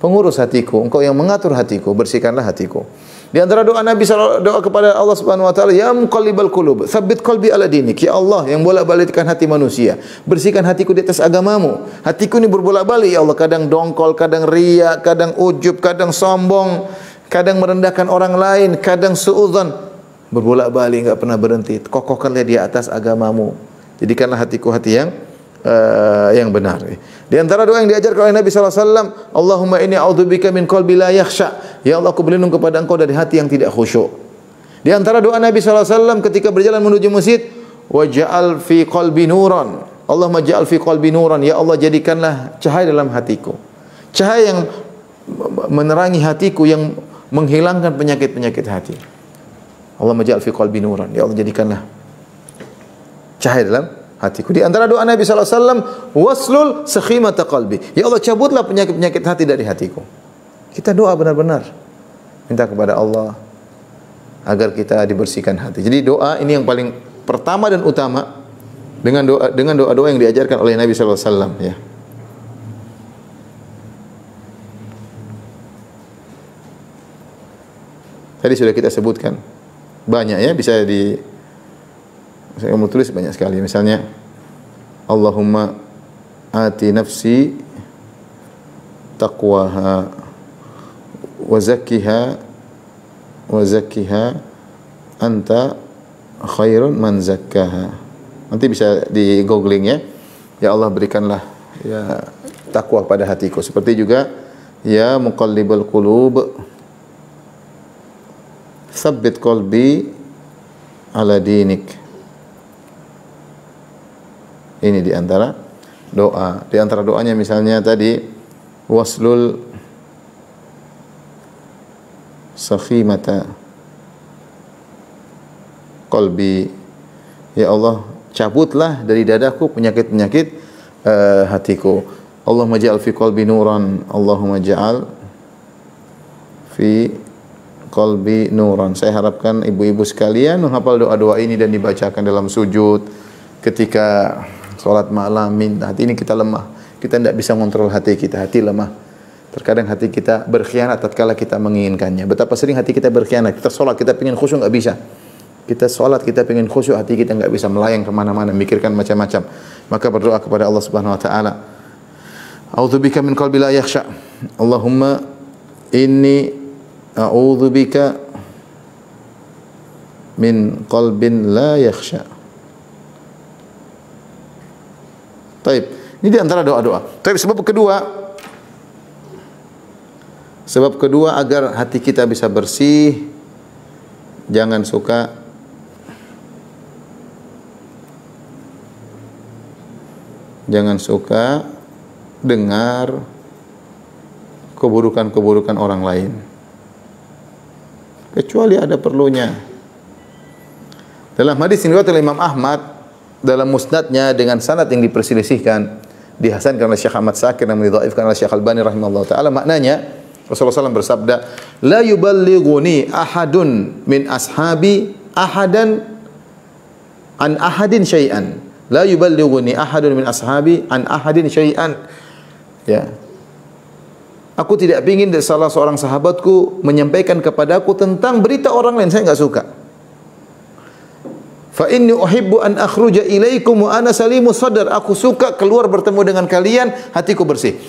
pengurus hatiku, engkau yang mengatur hatiku, bersihkanlah hatiku. Di antara doa Nabi doa kepada Allah Subhanahu wa taala, ya muqallibal qulub, tsabbit qalbi ala dinik. Ya Allah yang bolak-balikkan hati manusia, bersihkan hatiku di atas agamamu. Hatiku ini berbolak-balik ya Allah, kadang dongkol, kadang riya, kadang ujub, kadang sombong, kadang merendahkan orang lain, kadang suudzon. Berbolak-balik, enggak pernah berhenti. Kokohkanlah di atas agamamu. Jadikanlah hatiku hati yang benar. Di antara doa yang diajarkan oleh Nabi sallallahu alaihi wasallam, Allahumma inni a'udzubika min qalbi la yakhsha. Ya Allah, aku berlindung kepada Engkau dari hati yang tidak khusyuk. Di antara doa Nabi sallallahu alaihi wasallam ketika berjalan menuju masjid, waj'al fi qalbi nuran. Allahumma ja'al fi qalbi nuran. Ya Allah, jadikanlah cahaya dalam hatiku. Cahaya yang menerangi hatiku, yang menghilangkan penyakit-penyakit hati. Allahumma ja'al fi qalbi nuran. Ya Allah, jadikanlah cahaya dalam hatiku. Di antara doa Nabi sallallahu alaihi wasallam, waslul sakhimata qalbi. Ya Allah, cabutlah penyakit-penyakit hati dari hatiku. Kita doa benar-benar minta kepada Allah agar kita dibersihkan hati. Jadi doa ini yang paling pertama dan utama dengan doa-doa yang diajarkan oleh Nabi sallallahu alaihi wasallam, ya. Tadi sudah kita sebutkan banyak, ya, bisa saya mau tulis banyak sekali. Misalnya Allahumma ati nafsi taqwaha wa zakkiha anta khairun man zakkaha. Nanti bisa di googling, ya. Ya Allah, berikanlah ya takwa pada hatiku. Seperti juga ya muqallibal qulub tsabbit qalbi ala dinik. Ini di antara doa. Di antara doanya misalnya tadi waslul sakhimata qalbi. Ya Allah, cabutlah dari dadaku penyakit-penyakit hatiku. Allahumma ja'al fi qalbi nuran. Allahumma ja'al fi qalbi nuran. Saya harapkan ibu-ibu sekalian menghafal doa-doa ini dan dibacakan dalam sujud, ketika salat malam. Hati ini kita lemah. Kita tidak bisa mengontrol hati kita. Hati lemah. Terkadang hati kita berkhianat tatkala kita menginginkannya. Betapa sering hati kita berkhianat. Kita sholat, kita pengen khusyuk, nggak bisa. Kita sholat, kita pengen khusyuk, hati kita nggak bisa melayang kemana-mana, mikirkan macam-macam. Maka berdoa kepada Allah Subhanahu Wa Taala. A'udzubika min qalbi la yakhsha. Allahumma inni a'udzubika min qalbin la yakhsha. Taib. Ini di antara doa-doa. Taib, sebab kedua agar hati kita bisa bersih, jangan suka dengar keburukan-keburukan orang lain, kecuali ada perlunya. Dalam hadis yang diriwayatkan oleh Imam Ahmad dalam musnadnya dengan sanad yang diperselisihkan, dihasankan oleh Syekh Ahmad Sakir dan didhaifkan oleh Syekh Albani rahimahullah taala, maknanya Rasulullah SAW bersabda, "La yuballighuni ahadun min ashabi ahadan an ahadin syai'an." La yuballighuni ahadun min ashabi an ahadin syai'an. Ya. Aku tidak ingin salah seorang sahabatku menyampaikan kepadaku tentang berita orang lain, saya enggak suka. Fa inni uhibbu an akhruja ilaikum wa ana salimus sadar. Aku suka keluar bertemu dengan kalian, hatiku bersih.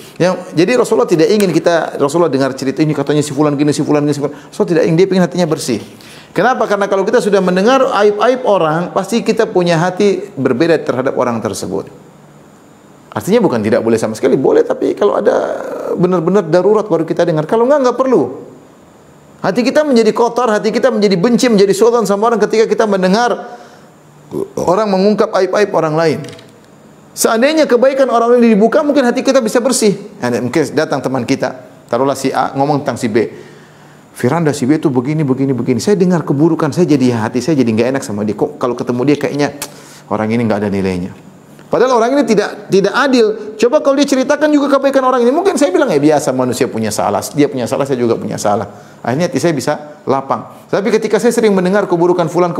Jadi Rasulullah tidak ingin Rasulullah dengar cerita ini katanya si fulan gini, si fulan gini, si fulan. Rasulullah tidak ingin, dia ingin hatinya bersih. Kenapa? Karena kalau kita sudah mendengar aib-aib orang, pasti kita punya hati berbeda terhadap orang tersebut. Artinya bukan tidak boleh sama sekali, boleh, tapi kalau ada benar-benar darurat baru kita dengar. Kalau enggak perlu. Hati kita menjadi kotor, hati kita menjadi benci, menjadi sultan sama orang ketika kita mendengar orang mengungkap aib-aib orang lain. Seandainya kebaikan orang lain dibuka, mungkin hati kita bisa bersih. Mungkin datang teman kita, taruhlah si A ngomong tentang si B. Firanda, si B itu begini. Saya dengar keburukan, hati saya jadi nggak enak sama dia. Kok kalau ketemu dia kayaknya orang ini nggak ada nilainya. Padahal orang ini tidak adil. Coba kalau dia ceritakan juga kebaikan orang ini, mungkin saya bilang ya biasa, manusia punya salah. Dia punya salah, saya juga punya salah. Akhirnya hati saya bisa lapang. Tapi ketika saya sering mendengar keburukan fulan,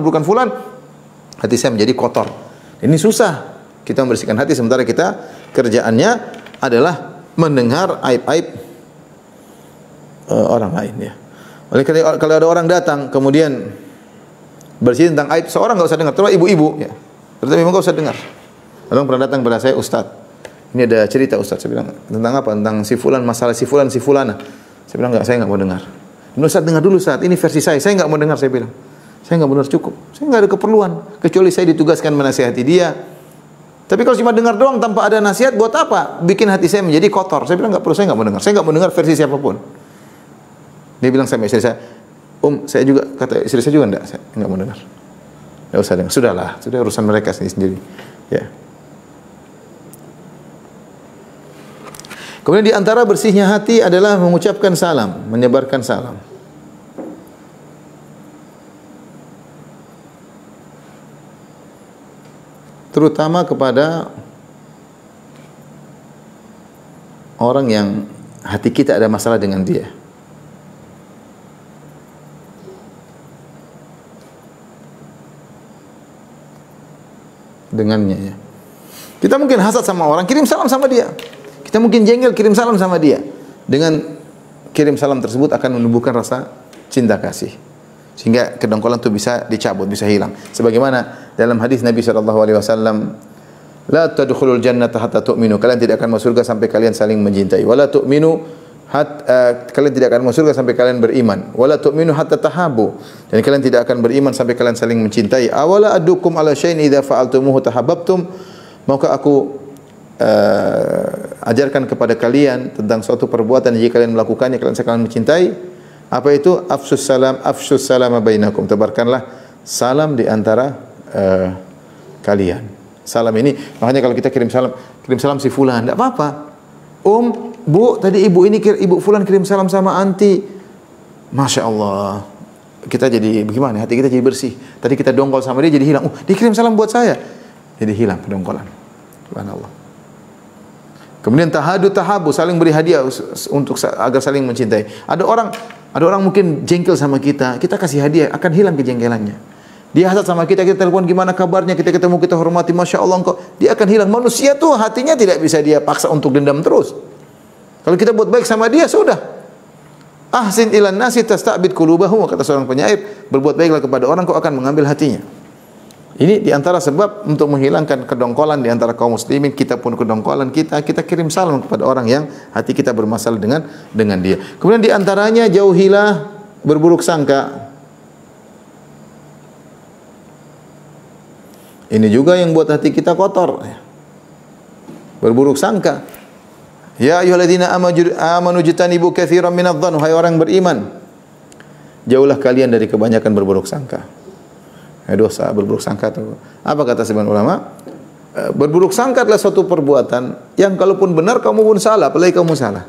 hati saya menjadi kotor. Ini susah kita membersihkan hati, sementara kita kerjaannya adalah mendengar aib-aib orang lain, ya. Oleh karena kalau ada orang datang kemudian bercerita tentang aib seorang, enggak usah dengar. Terutama ibu-ibu, ya. Terutama ibu enggak usah dengar. Orang pernah datang kepada saya, "Ustaz, ini ada cerita Ustaz." Saya bilang, "Tentang apa?" "Tentang si fulan, masalah si fulan, si fulana." Saya bilang, "Enggak, saya enggak mau dengar." "Ustaz, dengar dulu Ustaz, ini versi saya." "Saya enggak mau dengar," saya bilang. "Saya enggak benar, cukup. Saya enggak ada keperluan kecuali saya ditugaskan menasihati dia. Tapi kalau cuma dengar doang tanpa ada nasihat, buat apa? Bikin hati saya menjadi kotor." Saya bilang, "Enggak perlu, saya enggak mau dengar. Saya enggak mau dengar versi siapapun." Dia bilang sama istri saya, saya juga," kata istri saya juga, "enggak, saya enggak mau dengar. Enggak usah dengar. Sudahlah, sudah urusan mereka sendiri." Ya. Kemudian di antara bersihnya hati adalah mengucapkan salam, menyebarkan salam. Terutama kepada orang yang hati kita ada masalah dengan dia. Dengannya, ya. Kita mungkin hasad sama orang, kirim salam sama dia. Kita mungkin jengkel, kirim salam sama dia. Dengan kirim salam tersebut akan menumbuhkan rasa cinta kasih, sehingga kedongkolan itu bisa dicabut, bisa hilang. Sebagaimana dalam hadis Nabi SAW, "La tadkhulul jannata hatta tu'minu." Kalian tidak akan masuk surga sampai kalian saling mencintai. "Wala tu'minu kalian tidak akan masuk surga sampai kalian beriman. Wala tu'minu hatta tahabu." Dan kalian tidak akan beriman sampai kalian saling mencintai. "Awala adukum ala syai'in idza fa'altumuhu tahabbtum." Maukah aku ajarkan kepada kalian tentang suatu perbuatan, jika kalian melakukannya kalian akan mencintai? Apa itu? "Afshus salama bainakum." Tebarkanlah salam di antara kalian. Salam ini, makanya kalau kita kirim salam si fulan, enggak apa-apa. Bu, tadi ibu fulan kirim salam sama anti. Masya Allah. Kita jadi bagaimana? Hati kita jadi bersih. Tadi kita dongkol sama dia jadi hilang. Dia kirim salam buat saya. Jadi hilang kedongkolan. Subhanallah. Kemudian tahabu, saling beri hadiah untuk agar saling mencintai. Ada orang mungkin jengkel sama kita kasih hadiah, akan hilang kejengkelannya. Dia hasad sama kita telepon gimana kabarnya, kita ketemu, kita hormati, Masya Allah engkau, dia akan hilang. Manusia tuh hatinya tidak bisa dia paksa untuk dendam terus. Kalau kita buat baik sama dia, sudah. Ahsin ilan nasi tasta'bid qulubahum, kata seorang penyair, berbuat baiklah kepada orang, kau akan mengambil hatinya. Ini diantara sebab untuk menghilangkan kedongkolan diantara kaum muslimin. Kita pun kedongkolan kita kirim salam kepada orang yang hati kita bermasalah dengan dia. Kemudian diantaranya jauhilah berburuk sangka. Ini juga yang buat hati kita kotor. Berburuk sangka. Ya ayyuhalladzina amanu jtanibu katsiran minadh-dhann, hai orang beriman, jauhlah kalian dari kebanyakan berburuk sangka. Dosa berburuk sangka itu apa kata sebagian ulama? Berburuk sangka adalah suatu perbuatan yang kalaupun benar kamu pun salah, apalagi kamu salah.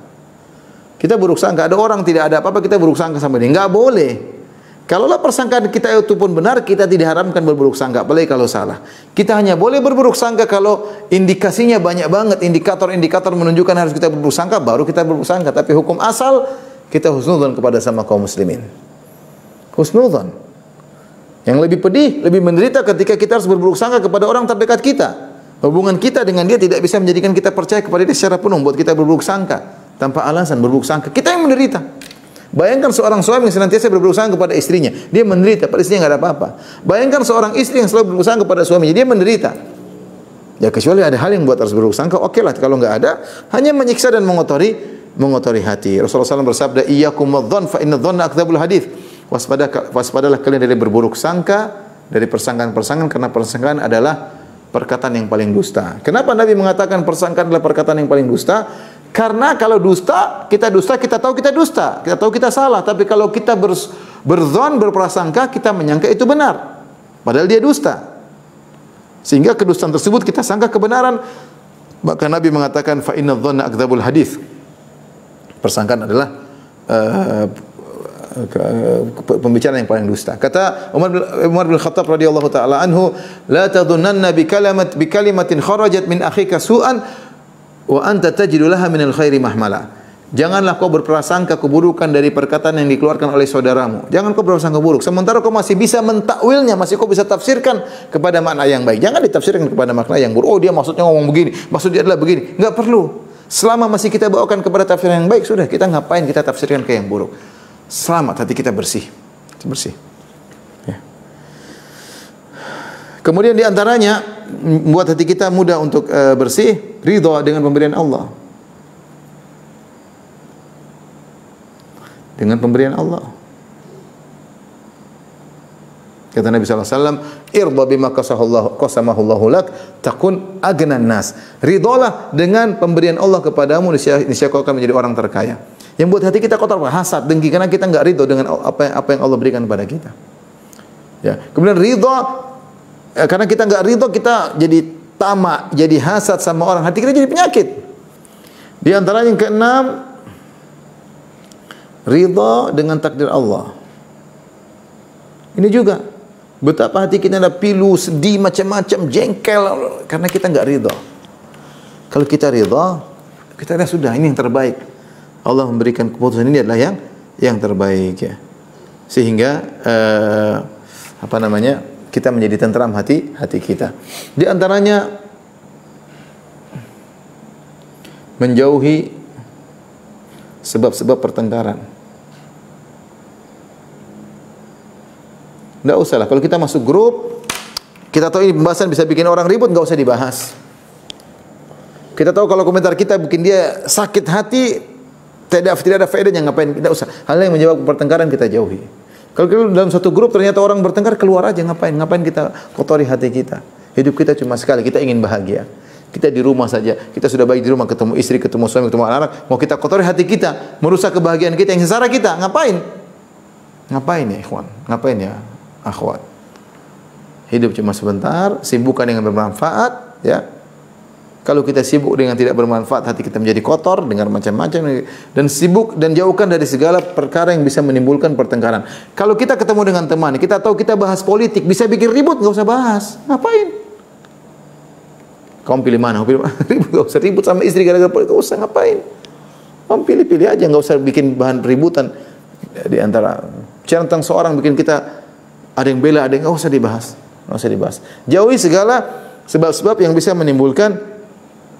Kita buruk sangka, ada orang tidak ada apa-apa kita buruk sangka sama dia, enggak boleh. Kalaulah persangkaan kita itu pun benar, kita tidak haramkan berburuk sangka, apalagi kalau salah. Kita hanya boleh berburuk sangka kalau indikasinya banyak banget, indikator-indikator menunjukkan harus kita berburuk sangka, baru kita berburuk sangka. Tapi hukum asal kita husnudzon kepada sama kaum muslimin. Husnudzon. Yang lebih pedih, lebih menderita ketika kita harus berburuk sangka kepada orang terdekat kita. Hubungan kita dengan dia tidak bisa menjadikan kita percaya kepada dia secara penuh, buat kita berburuk sangka tanpa alasan berburuk sangka. Kita yang menderita. Bayangkan seorang suami yang senantiasa berburuk sangka kepada istrinya, dia menderita, pada istrinya nggak ada apa-apa. Bayangkan seorang istri yang selalu berburuk sangka kepada suaminya, dia menderita. Ya kecuali ada hal yang buat harus berburuk sangka, oke lah. Kalau nggak ada, hanya menyiksa dan mengotori hati. Rasulullah SAW bersabda, "Iyyakum wadh-dhann fa inna dhanna akdzabul hadits." Waspadalah kalian dari berburuk sangka, dari persangkaan-persangkaan, karena persangkaan adalah perkataan yang paling dusta. Kenapa Nabi mengatakan persangkaan adalah perkataan yang paling dusta? Karena kalau dusta, kita tahu kita dusta, kita tahu kita salah. Tapi kalau kita berzon, berprasangka, kita menyangka itu benar, padahal dia dusta. Sehingga kedustaan tersebut kita sangka kebenaran. Maka Nabi mengatakan fa inna dhanna akdzabul hadits. Persangkaan adalah pembicaraan yang paling dusta. Kata Umar bin Khattab radhiyallahu taala anhu, la tadhunnanna bi kalimatin kharajat min akhika su'an wa anta tajidu laha min al-khairi mahmala. Janganlah kau berprasangka keburukan dari perkataan yang dikeluarkan oleh saudaramu. Jangan kau berprasangka buruk sementara kau masih bisa mentakwilnya, masih kau bisa tafsirkan kepada makna yang baik. Jangan ditafsirkan kepada makna yang buruk. Oh, dia maksudnya ngomong begini, maksud dia adalah begini. Enggak perlu. Selama masih kita bawakan kepada tafsir yang baik, sudah, kita ngapain kita tafsirkan ke yang buruk. Selamat, hati kita bersih. Bersih. Ya. Kemudian di antaranya membuat hati kita mudah untuk bersih, ridha dengan pemberian Allah. Dengan pemberian Allah. Kata Nabi SAW, irda bima qasamahullahu lak, takun agnan nas. Ridhalah dengan pemberian Allah kepadamu, niscaya kau akan menjadi orang terkaya. Yang buat hati kita kotor, hasad, dengki, karena kita enggak ridha dengan apa yang Allah berikan kepada kita. Ya. Kemudian ridha, karena kita enggak ridha, kita jadi tamak, jadi hasad sama orang, hati kita jadi penyakit. Di antaranya yang keenam, ridha dengan takdir Allah. Ini juga betapa hati kita ada pilu, sedih, macam-macam, jengkel karena kita enggak ridha. Kalau kita ridha, kita dah sudah, ini yang terbaik. Allah memberikan keputusan ini adalah yang terbaik, ya. Sehingga kita menjadi tentram hati kita. Di antaranya menjauhi sebab-sebab pertengkaran. Tidak usah lah. Kalau kita masuk grup, kita tahu ini pembahasan bisa bikin orang ribut, nggak usah dibahas. Kita tahu kalau komentar kita bikin dia sakit hati, tidak ada faedahnya, ngapain? Tidak usah. Hal yang menyebabkan pertengkaran kita jauhi. Kalau kita dalam satu grup ternyata orang bertengkar, keluar aja, ngapain? Ngapain kita kotori hati kita? Hidup kita cuma sekali, kita ingin bahagia. Kita di rumah saja, kita sudah baik di rumah, ketemu istri, ketemu suami, ketemu anak-anak, mau kita kotori hati kita, merusak kebahagiaan kita yang sengsara kita, ngapain? Ngapain ya ikhwan? Ngapain ya akhwat? Hidup cuma sebentar, sibukkan dengan bermanfaat, ya. Kalau kita sibuk dengan tidak bermanfaat, hati kita menjadi kotor dengan macam-macam, dan sibuk dan jauhkan dari segala perkara yang bisa menimbulkan pertengkaran. Kalau kita ketemu dengan teman, kita tahu kita bahas politik, bisa bikin ribut, nggak usah bahas. Ngapain? Kamu pilih mana? Ribut, nggak usah ribut sama istri gara-gara politik, nggak usah, ngapain? Kamu pilih-pilih aja, nggak usah bikin bahan peributan di antara. Tentang seorang bikin kita ada yang bela, ada yang nggak usah dibahas, nggak usah dibahas. Jauhi segala sebab-sebab yang bisa menimbulkan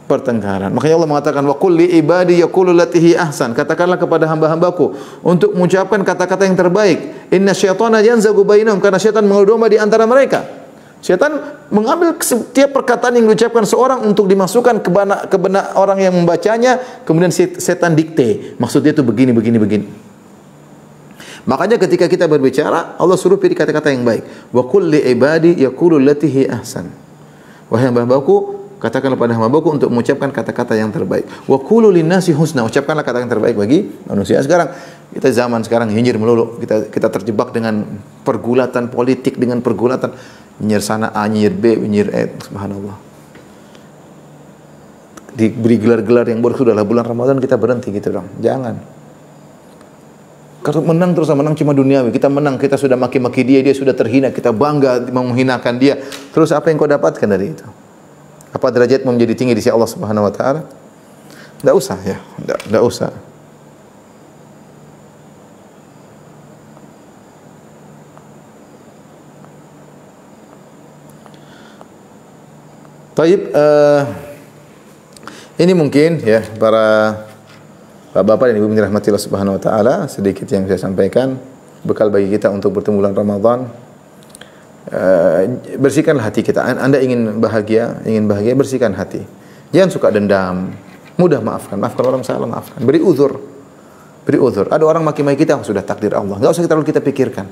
pertengkaran. Makanya Allah mengatakan wa qul li ibadi yaqulu latihi ahsan. Katakanlah kepada hamba-hambaku untuk mengucapkan kata-kata yang terbaik. Inna syaitana yanzagu bainahum, karena syaitan mengadu domba di antara mereka. Syaitan mengambil setiap perkataan yang diucapkan seorang untuk dimasukkan ke benak orang yang membacanya, kemudian setan dikte. Maksudnya itu begini. Makanya ketika kita berbicara, Allah suruh pilih kata-kata yang baik. Wa qul li ibadi yaqulu latihi ahsan. Wahai hamba-hambaku, katakanlah pada hamba-Ku untuk mengucapkan kata-kata yang terbaik. Wa qulu linnasi husna, ucapkanlah kata yang terbaik bagi manusia. Sekarang kita zaman sekarang nyinyir melulu. Kita terjebak dengan pergulatan politik, dengan pergulatan nyinyir sana A, nyinyir B, nyinyir E, subhanallah. Diberi gelar-gelar yang baru, sudahlah bulan Ramadan kita berhenti gitu dong. Jangan. Kalau menang terus menang cuma duniawi. Kita menang, kita sudah maki-maki dia sudah terhina, kita bangga menghinakan dia. Terus apa yang kau dapatkan dari itu? Apa derajatmu menjadi tinggi di sisi Allah Subhanahu wa taala? Enggak usah ya, enggak usah. Taib, ini mungkin ya para bapak dan ibu yang dirahmati Allah Subhanahu wa taala, sedikit yang saya sampaikan bekal bagi kita untuk bertemu bulan Ramadan. Bersihkanlah hati kita. Anda ingin bahagia, bersihkan hati. Jangan suka dendam, mudah maafkan orang salah, maafkan. Beri uzur. Ada orang maki-maki kita, sudah takdir Allah. Enggak usah terlalu kita pikirkan.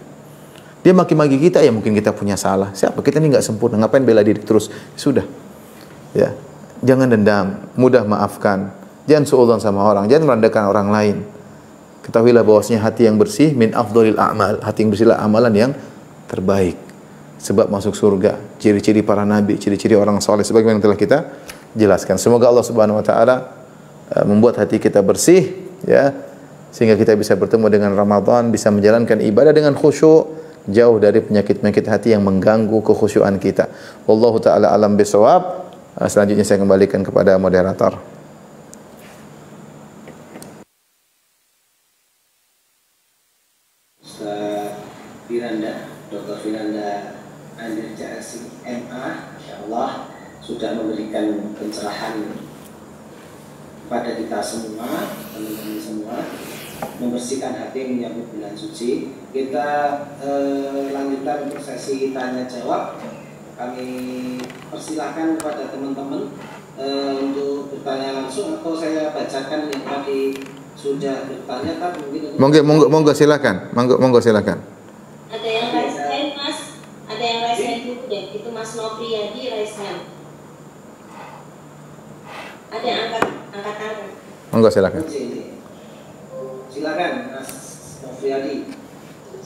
Dia maki-maki kita, ya mungkin kita punya salah. Siapa? Kita ini enggak sempurna. Ngapain bela diri terus? Sudah. Ya, jangan dendam, mudah maafkan. Jangan suudzon sama orang, jangan merendahkan orang lain. Ketahuilah bahwasanya hati yang bersih min afdhalil a'mal. Hati yang bersihlah amalan yang terbaik. Sebab masuk surga. Ciri-ciri para nabi, ciri-ciri orang saleh sebagaimana telah kita jelaskan. Semoga Allah Subhanahu wa taala membuat hati kita bersih, ya, sehingga kita bisa bertemu dengan Ramadan, bisa menjalankan ibadah dengan khusyuk, jauh dari penyakit-penyakit hati yang mengganggu kekhusyuan kita. Wallahu taala alam bisawab. Selanjutnya saya kembalikan kepada moderator.
Ustaz Firanda, Dr. Firanda Andir Jasi MA, insyaallah sudah memberikan pencerahan kepada kita semua, teman-teman semua, membersihkan hati menyambut bulan suci. Kita lanjutkan untuk sesi tanya jawab. Kami persilahkan kepada teman-teman untuk bertanya langsung, atau saya bacakan yang tadi sudah bertanya kan mungkin.
Monggo silakan. Monggo silakan.
Ada yang raise hand, Mas. Ada yang raise hand dulu deh. Itu Mas Nopriyadi raise hand. Ada yang angkat tangan.
Monggo silakan.
Silakan Mas Nopriyadi.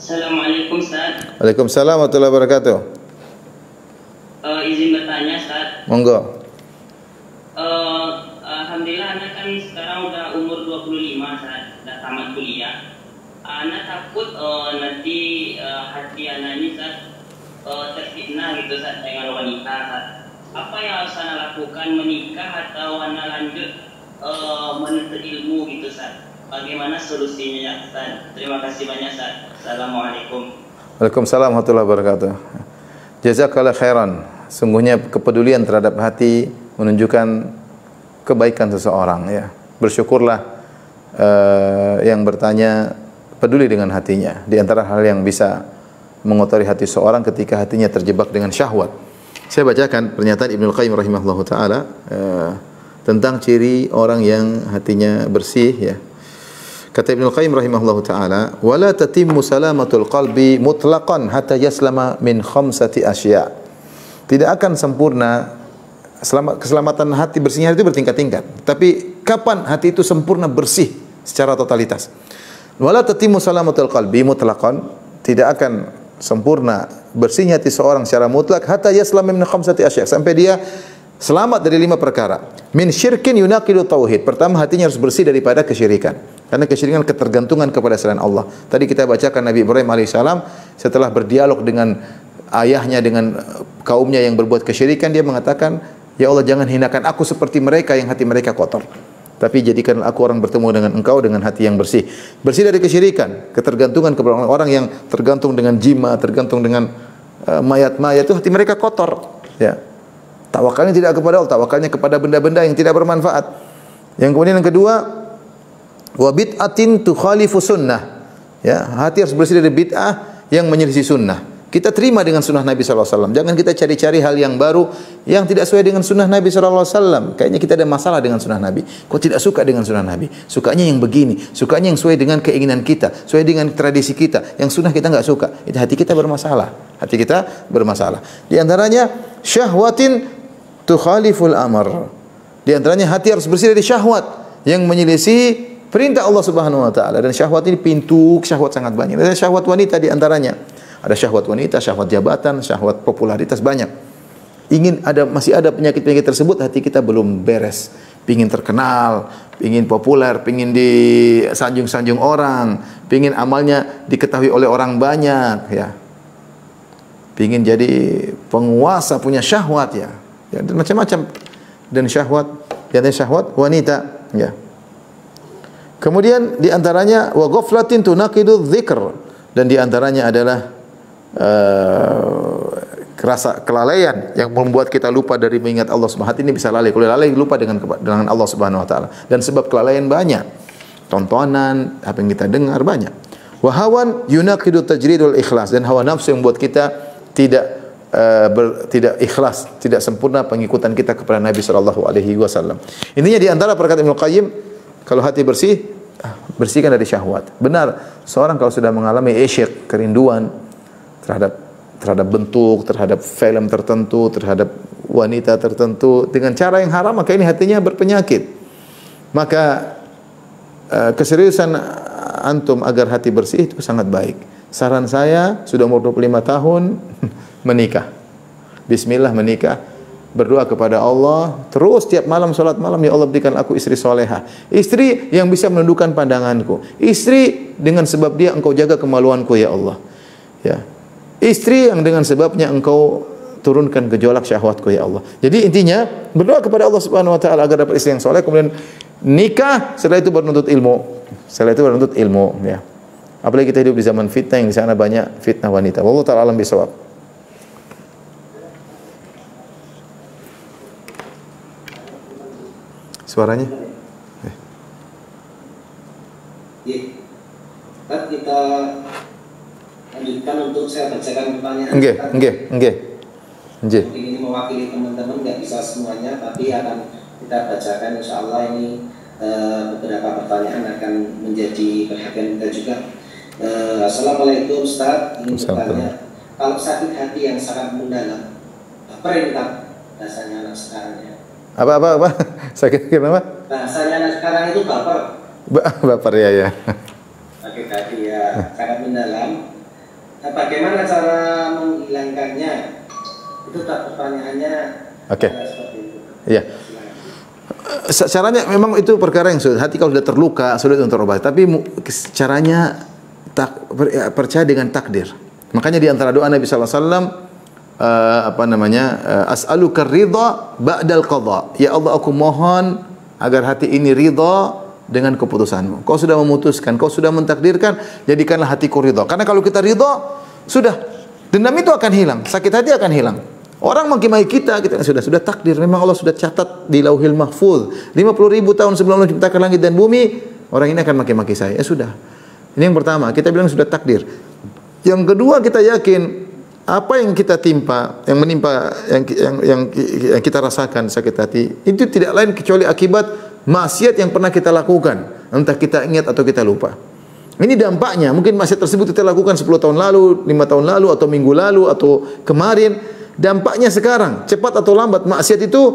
Assalamualaikum Ustaz.
Waalaikumsalam warahmatullahi wabarakatuh.
Izin bertanya Ustaz.
Monggo.
Alhamdulillah anak kan sekarang udah umur 25 Ustaz, udah tamat kuliah. Anak takut nanti hati anak ini Ustaz terfitnah gitu Ustaz dengan wanita Ustaz. Apa yang harus anak lakukan, menikah atau anak lanjut menuntut ilmu gitu Ustaz? Bagaimana solusinya ya Ustaz? Terima kasih banyak Ustaz. Assalamualaikum.
Waalaikumsalam warahmatullahi wabarakatuh. Jazakallah khairan. Sungguhnya kepedulian terhadap hati menunjukkan kebaikan seseorang, ya. Bersyukurlah yang bertanya peduli dengan hatinya. Di antara hal yang bisa mengotori hati seorang ketika hatinya terjebak dengan syahwat. Saya bacakan pernyataan Ibnu Qayyim rahimahullahu taala tentang ciri orang yang hatinya bersih, ya. Kata Ibnu Qayyim rahimahullahu taala, "Wala tatimmu salamatul qalbi mutlaqan hatta yaslama min khamsati asya'." Tidak akan sempurna keselamatan hati, bersihnya itu bertingkat-tingkat. Tapi kapan hati itu sempurna bersih secara totalitas? Wala tatimmu salamatul qalbi mutlaqan, tidak akan sempurna bersihnya hati seorang secara mutlak hatta yaslama min khamsati asya', sampai dia selamat dari 5 perkara. Min syirkin yunaqidu tauhid. Pertama, hatinya harus bersih daripada kesyirikan. Karena kesyirikan ketergantungan kepada selain Allah. Tadi kita bacakan Nabi Ibrahim alaihissalam setelah berdialog dengan ayahnya, dengan kaumnya yang berbuat kesyirikan, dia mengatakan, "Ya Allah, jangan hinakan aku seperti mereka yang hati mereka kotor. Tapi jadikanlah aku orang bertemu dengan Engkau dengan hati yang bersih." Bersih dari kesyirikan, ketergantungan kepada orang yang tergantung dengan jima, tergantung dengan mayat-mayat, itu hati mereka kotor, ya. Tawakalnya tidak kepada Allah, tawakalnya kepada benda-benda yang tidak bermanfaat. Yang kemudian yang kedua, wa bid'atin tukhalifu sunnah. Ya, hati harus bersih dari bid'ah yang menyelisih sunnah. Kita terima dengan sunnah Nabi SAW. Jangan kita cari-cari hal yang baru yang tidak sesuai dengan sunnah Nabi SAW. Kayaknya kita ada masalah dengan sunnah Nabi. Kok tidak suka dengan sunnah Nabi? Sukanya yang begini, sukanya yang sesuai dengan keinginan kita, sesuai dengan tradisi kita. Yang sunnah kita nggak suka. Itu hati kita bermasalah. Hati kita bermasalah. Di antaranya syahwatin tukhaliful amr. Di antaranya hati harus bersih dari syahwat yang menyelisih perintah Allah Subhanahu wa taala. Dan syahwat ini pintu syahwat sangat banyak. Ada syahwat wanita di antaranya. Ada syahwat wanita, syahwat jabatan, syahwat popularitas, banyak. Masih ada penyakit-penyakit tersebut, hati kita belum beres. Pingin terkenal, pingin populer, pingin disanjung-sanjung orang, pingin amalnya diketahui oleh orang banyak, ya. Pingin jadi penguasa, punya syahwat, ya. Ya, dan macam-macam. Dan syahwat, syahwat wanita, ya. Kemudian di antaranya wa ghaflatin tunaqidu dzikr, dan di antaranya adalah rasa kelalaian yang membuat kita lupa dari mengingat Allah Subhanahu wa taala. Hati ini bisa lalai. Kalau lalai lupa dengan Allah Subhanahu wa taala. Dan sebab kelalaian banyak. Tontonan, apa yang kita dengar banyak. Wa hawan yunaqidu tajridul ikhlas, dan hawa nafsu yang membuat kita tidak ikhlas, tidak sempurna pengikutan kita kepada Nabi sallallahu alaihi wasallam. Intinya di antara perkataan Ibnu Qayyim, kalau hati bersih, bersihkan dari syahwat. Benar, seorang kalau sudah mengalami isyq, kerinduan terhadap bentuk, terhadap film tertentu, terhadap wanita tertentu dengan cara yang haram, maka ini hatinya berpenyakit. Maka keseriusan antum agar hati bersih itu sangat baik. Saran saya, sudah umur 25 tahun menikah. Bismillah menikah. Berdoa kepada Allah, terus tiap malam salat malam, ya Allah berikan aku istri soleha, istri yang bisa menundukkan pandanganku, istri dengan sebab dia engkau jaga kemaluanku ya Allah, ya, istri yang dengan sebabnya engkau turunkan gejolak syahwatku ya Allah. Jadi intinya berdoa kepada Allah Subhanahu wa taala agar dapat istri yang soleh, kemudian nikah, setelah itu menuntut ilmu. Setelah itu menuntut ilmu, ya. Apalagi kita hidup di zaman fitnah yang di sana banyak fitnah wanita. Wallahu taala alam bisawab. Suaranya?
Kita lanjutkan untuk saya bacakan pertanyaan.
Nggih.
Mungkin ini mewakili teman-teman, nggak bisa semuanya, tapi akan kita bacakan. Insya Allah ini beberapa pertanyaan akan menjadi perhatian kita juga. Assalamualaikum Ustaz, ingin bertanya, kalau sakit hati yang sangat mendalam, perintah bahasanya anak sekarang ya?
Apa? Sakit kenapa?
Bahasanya anak sekarang itu baper.
Baper ya.
Sakit hati ya sangat mendalam. Nah, bagaimana cara menghilangkannya? Itu tak pertanyaannya. Oke. Seperti itu.
Iya. Caranya memang itu perkara yang sulit. Hati kalau sudah terluka sulit untuk terobati. Tapi caranya percaya dengan takdir. Makanya di antara doa Nabi sallallahu alaihi wasallam as'aluka ridha ba'dal qadha. Ya Allah, aku mohon agar hati ini ridha dengan keputusanmu. Kau sudah memutuskan, kau sudah mentakdirkan, jadikanlah hatiku ridha. Karena kalau kita ridha, sudah dendam itu akan hilang, sakit hati akan hilang. Orang maki-maki kita sudah takdir. Memang Allah sudah catat di Lauhil Mahfuz. 50.000 tahun sebelum Allah menciptakan langit dan bumi, orang ini akan maki-maki saya. Ya sudah. Ini yang pertama, kita bilang sudah takdir. Yang kedua, kita yakin apa yang kita timpa, yang menimpa, yang kita rasakan sakit hati, itu tidak lain kecuali akibat maksiat yang pernah kita lakukan. Entah kita ingat atau kita lupa. Ini dampaknya. Mungkin maksiat tersebut kita lakukan 10 tahun lalu, 5 tahun lalu, atau minggu lalu, atau kemarin. Dampaknya sekarang, cepat atau lambat, maksiat itu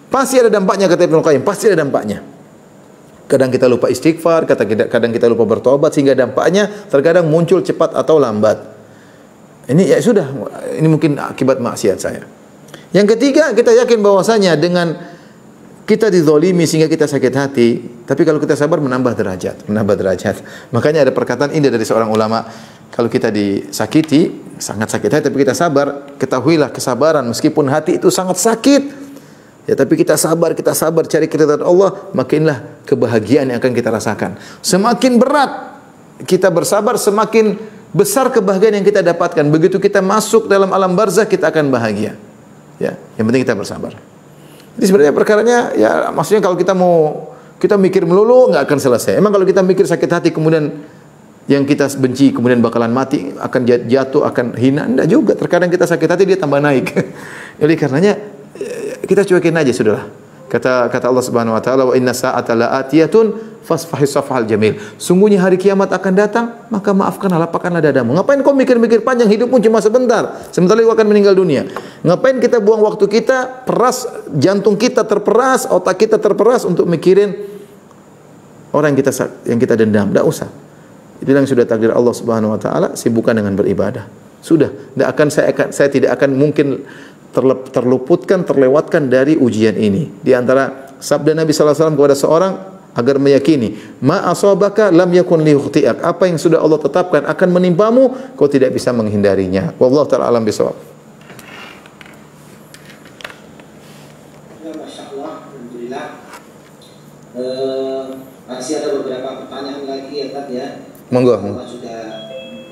pasti ada dampaknya, kata Ibnu Qayyim, pasti ada dampaknya. Kadang kita lupa istighfar, kadang kita lupa bertobat, sehingga dampaknya terkadang muncul cepat atau lambat. Ini ya sudah, ini mungkin akibat maksiat saya. Yang ketiga, kita yakin bahwasanya dengan kita dizalimi sehingga kita sakit hati, tapi kalau kita sabar menambah derajat. Makanya ada perkataan indah dari seorang ulama, kalau kita disakiti, sangat sakit hati, tapi kita sabar, ketahuilah kesabaran meskipun hati itu sangat sakit, ya tapi kita sabar cari keridhaan Allah, makinlah kebahagiaan yang akan kita rasakan. Semakin berat kita bersabar, semakin besar kebahagiaan yang kita dapatkan. Begitu kita masuk dalam alam barzakh, kita akan bahagia. Ya, yang penting kita bersabar. Jadi sebenarnya perkaranya, ya maksudnya kalau kita mikir melulu nggak akan selesai. Emang kalau kita mikir sakit hati kemudian yang kita benci kemudian bakalan mati, akan jatuh, akan hina, enggak juga. Terkadang kita sakit hati dia tambah naik. Jadi karenanya kita cuekin aja sudahlah. Kata Allah Subhanahu wa taala, wa inna sa'ata la'atiyatun fasfahis safhal jamil. Sungguhnya hari kiamat akan datang, maka maafkanlah, lapangkanlah dadamu. Ngapain kau mikir-mikir panjang, hidupmu cuma sebentar. Sebentar lagi akan meninggal dunia. Ngapain kita buang waktu kita, peras jantung kita terperas, otak kita terperas untuk mikirin orang yang kita dendam. Enggak usah. Itu yang sudah takdir Allah Subhanahu wa taala, sibukkan dengan beribadah. Sudah, saya tidak akan mungkin terlewatkan dari ujian ini. Di antara sabda Nabi sallallahu alaihi wasallam kepada seorang agar meyakini, ma asabaka lam yakun liyukhti'ak. Apa yang sudah Allah tetapkan akan menimpamu, kau tidak bisa menghindarinya. Wallahu taala alam bisawab.
Masya Allah, alhamdulillah. Masih ada beberapa pertanyaan lagi ya Tad ya.
Monggo.
Allah sudah